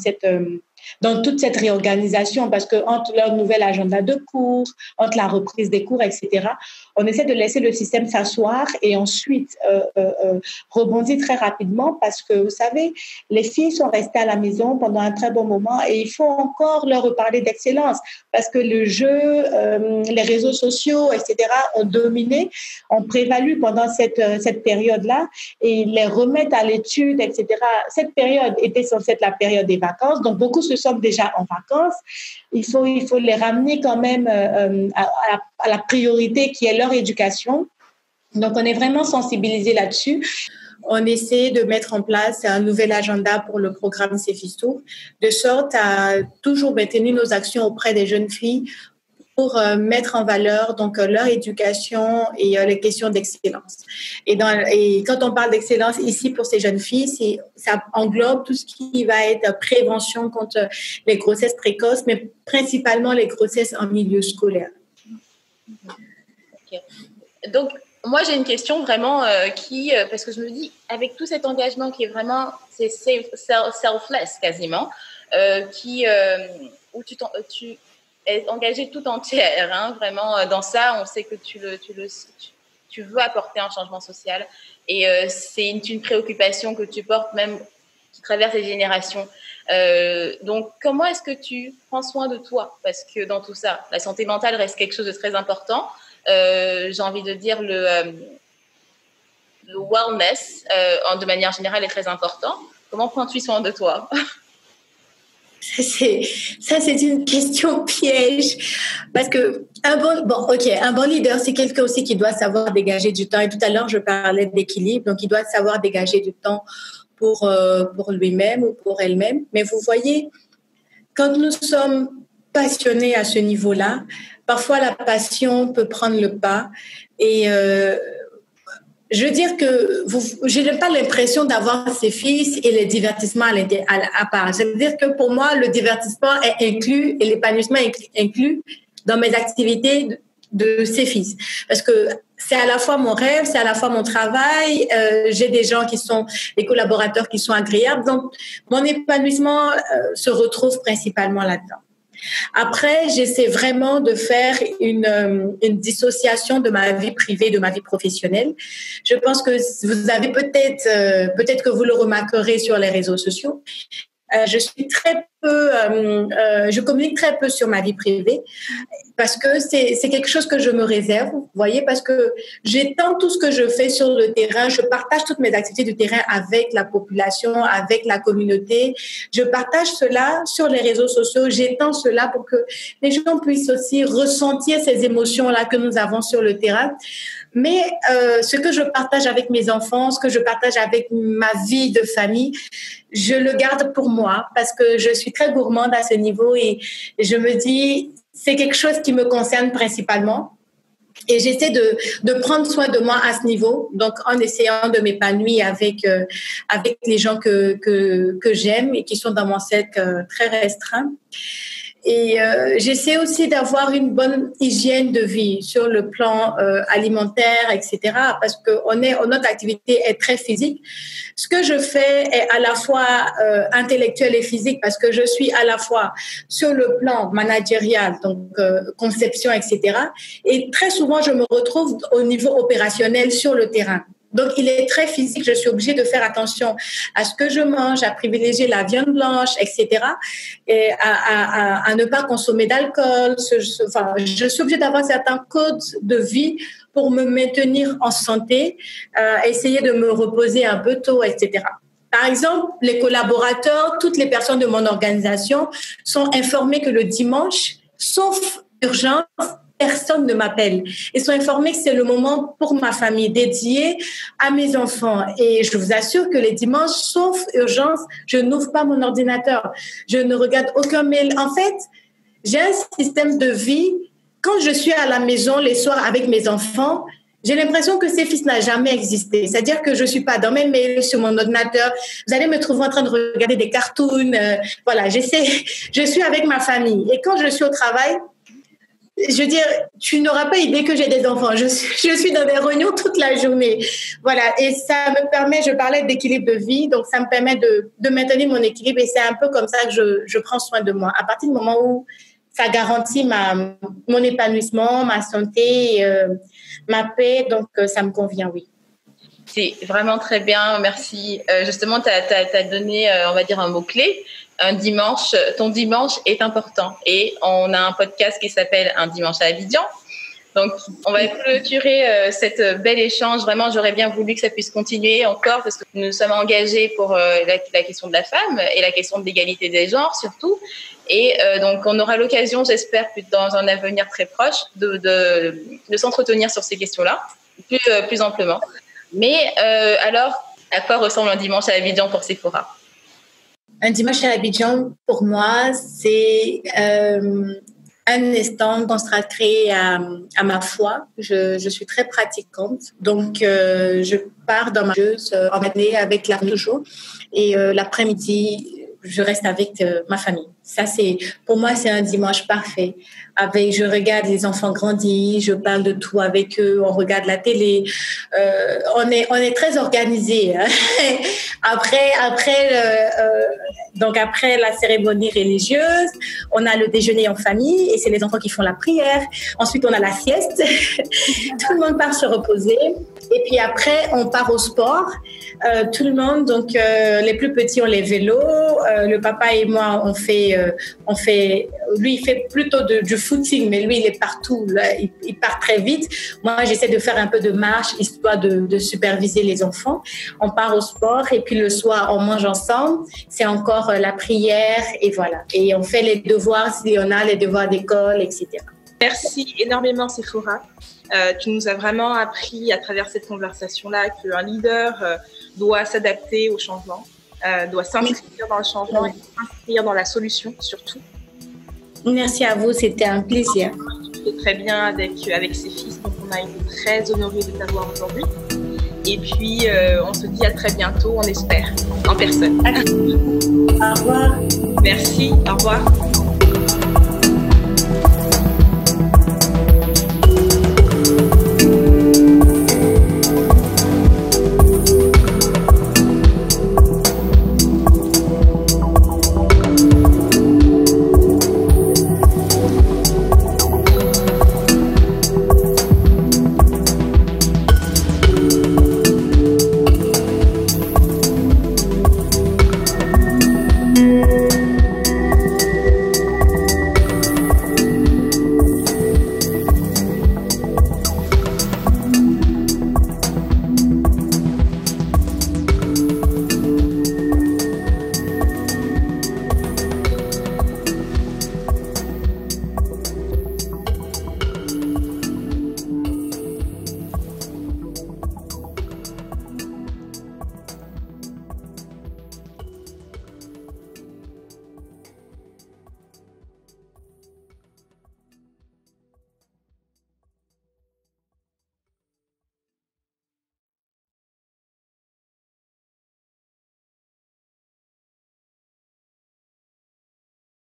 toute cette réorganisation, parce que entre leur nouvel agenda de cours, entre la reprise des cours, etc., on essaie de laisser le système s'asseoir et ensuite rebondir très rapidement, parce que, vous savez, les filles sont restées à la maison pendant un très bon moment et il faut encore leur reparler d'excellence, parce que le jeu, les réseaux sociaux, etc., ont dominé, ont prévalu pendant cette période-là, et les remettre à l'étude, etc. Cette période était censée être la période des vacances, donc beaucoup se sont déjà en vacances. Il faut les ramener quand même à la priorité qui est leur éducation. Donc, on est vraiment sensibilisés là-dessus. On essaie de mettre en place un nouvel agenda pour le programme Cefistour, de sorte à toujours maintenir nos actions auprès des jeunes filles pour mettre en valeur donc leur éducation et les questions d'excellence. Et quand on parle d'excellence ici pour ces jeunes filles, ça englobe tout ce qui va être prévention contre les grossesses précoces, mais principalement les grossesses en milieu scolaire. Okay. Donc, moi, j'ai une question vraiment parce que je me dis, avec tout cet engagement qui est vraiment, c'est selfless quasiment, où tu est engagée tout entière, hein, vraiment dans ça. On sait que tu veux apporter un changement social et c'est une préoccupation que tu portes même qui traverse les générations. Donc, comment est-ce que tu prends soin de toi? Parce que dans tout ça, la santé mentale reste quelque chose de très important. J'ai envie de dire le wellness, de manière générale, est très important. Comment prends-tu soin de toi? Ça, c'est une question piège, parce que un bon leader, c'est quelqu'un aussi qui doit savoir dégager du temps. Et tout à l'heure, je parlais d'équilibre, donc il doit savoir dégager du temps pour lui-même ou pour elle-même. Mais vous voyez, quand nous sommes passionnés à ce niveau-là, parfois la passion peut prendre le pas et je veux dire que je n'ai pas l'impression d'avoir ces fils et les divertissements à part. Je veux dire que pour moi, le divertissement est inclus et l'épanouissement est inclus dans mes activités de ces fils. Parce que c'est à la fois mon rêve, c'est à la fois mon travail. J'ai des gens des collaborateurs qui sont agréables. Donc, mon épanouissement se retrouve principalement là-dedans. Après, j'essaie vraiment de faire une dissociation de ma vie privée, de ma vie professionnelle. Je pense que vous avez peut-être que vous le remarquerez sur les réseaux sociaux. Je suis je communique très peu sur ma vie privée parce que c'est quelque chose que je me réserve, vous voyez, parce que j'étends tout ce que je fais sur le terrain, je partage toutes mes activités du terrain avec la population, avec la communauté. Je partage cela sur les réseaux sociaux, j'étends cela pour que les gens puissent aussi ressentir ces émotions-là que nous avons sur le terrain. Mais ce que je partage avec mes enfants, ce que je partage avec ma vie de famille, je le garde pour moi parce que je suis très gourmande à ce niveau et je me dis, c'est quelque chose qui me concerne principalement. Et j'essaie de prendre soin de moi à ce niveau, donc en essayant de m'épanouir avec les gens que j'aime et qui sont dans mon cercle très restreint. Et j'essaie aussi d'avoir une bonne hygiène de vie sur le plan alimentaire, etc. Parce que notre activité est très physique. Ce que je fais est à la fois intellectuel et physique parce que je suis à la fois sur le plan managérial, donc conception, etc. Et très souvent, je me retrouve au niveau opérationnel sur le terrain. Donc, il est très physique. Je suis obligée de faire attention à ce que je mange, à privilégier la viande blanche, etc. Et à ne pas consommer d'alcool. Je suis obligée d'avoir certains codes de vie pour me maintenir en santé, essayer de me reposer un peu tôt, etc. Par exemple, les collaborateurs, toutes les personnes de mon organisation sont informées que le dimanche, sauf urgence, personne ne m'appelle. Ils sont informés que c'est le moment pour ma famille dédié à mes enfants. Et je vous assure que les dimanches, sauf urgence, je n'ouvre pas mon ordinateur. Je ne regarde aucun mail. En fait, j'ai un système de vie. Quand je suis à la maison les soirs avec mes enfants, j'ai l'impression que ces fils n'a jamais existé. C'est-à-dire que je suis pas dans mes mails, sur mon ordinateur. Vous allez me trouver en train de regarder des cartoons. Voilà, je suis avec ma famille. Et quand je suis au travail, je veux dire, tu n'auras pas idée que j'ai des enfants. Je suis dans des réunions toute la journée. Voilà. Et ça me permet, je parlais d'équilibre de vie, donc ça me permet de maintenir mon équilibre. Et c'est un peu comme ça que je prends soin de moi. À partir du moment où ça garantit mon épanouissement, ma santé, ma paix, donc ça me convient, oui. C'est vraiment très bien, merci. Justement, tu as donné, on va dire, un mot-clé. Ton dimanche est important. Et on a un podcast qui s'appelle Un dimanche à Abidjan. Donc, on va clôturer cette bel échange. Vraiment, j'aurais bien voulu que ça puisse continuer encore parce que nous sommes engagés pour la question de la femme et la question de l'égalité des genres surtout. Et donc, on aura l'occasion, j'espère, dans un avenir très proche, de s'entretenir sur ces questions-là plus amplement. Mais alors, à quoi ressemble un dimanche à Abidjan pour Sephora ? Un dimanche à Abidjan, pour moi, c'est un instant consacré à ma foi. Je suis très pratiquante. Donc, je pars dans ma religieuse en année avec la toujours. Et l'après-midi, je reste avec ma famille. Ça, pour moi, c'est un dimanche parfait. Je regarde les enfants grandir, je parle de tout avec eux, on regarde la télé. On est très organisés. Hein. Après la cérémonie religieuse, on a le déjeuner en famille et c'est les enfants qui font la prière. Ensuite, on a la sieste. Tout le monde part se reposer. Et puis après, on part au sport. Tout le monde, donc les plus petits ont les vélos. Le papa et moi, on fait. Lui, il fait plutôt du footing, mais lui, il est partout. Là, il part très vite. Moi, j'essaie de faire un peu de marche, histoire de superviser les enfants. On part au sport et puis le soir, on mange ensemble. C'est encore la prière et voilà. Et on fait les devoirs s'il y en a, les devoirs d'école, etc. Merci énormément, Sephora. Tu nous as vraiment appris à travers cette conversation-là qu'un leader doit s'adapter au changement, doit s'inscrire dans le changement et s'inscrire dans la solution surtout. Merci à vous, c'était un plaisir. Tu fais très bien avec ses fils, donc on a été très honorés de t'avoir aujourd'hui. Et puis, on se dit à très bientôt, on espère, en personne. Au revoir. Merci, au revoir.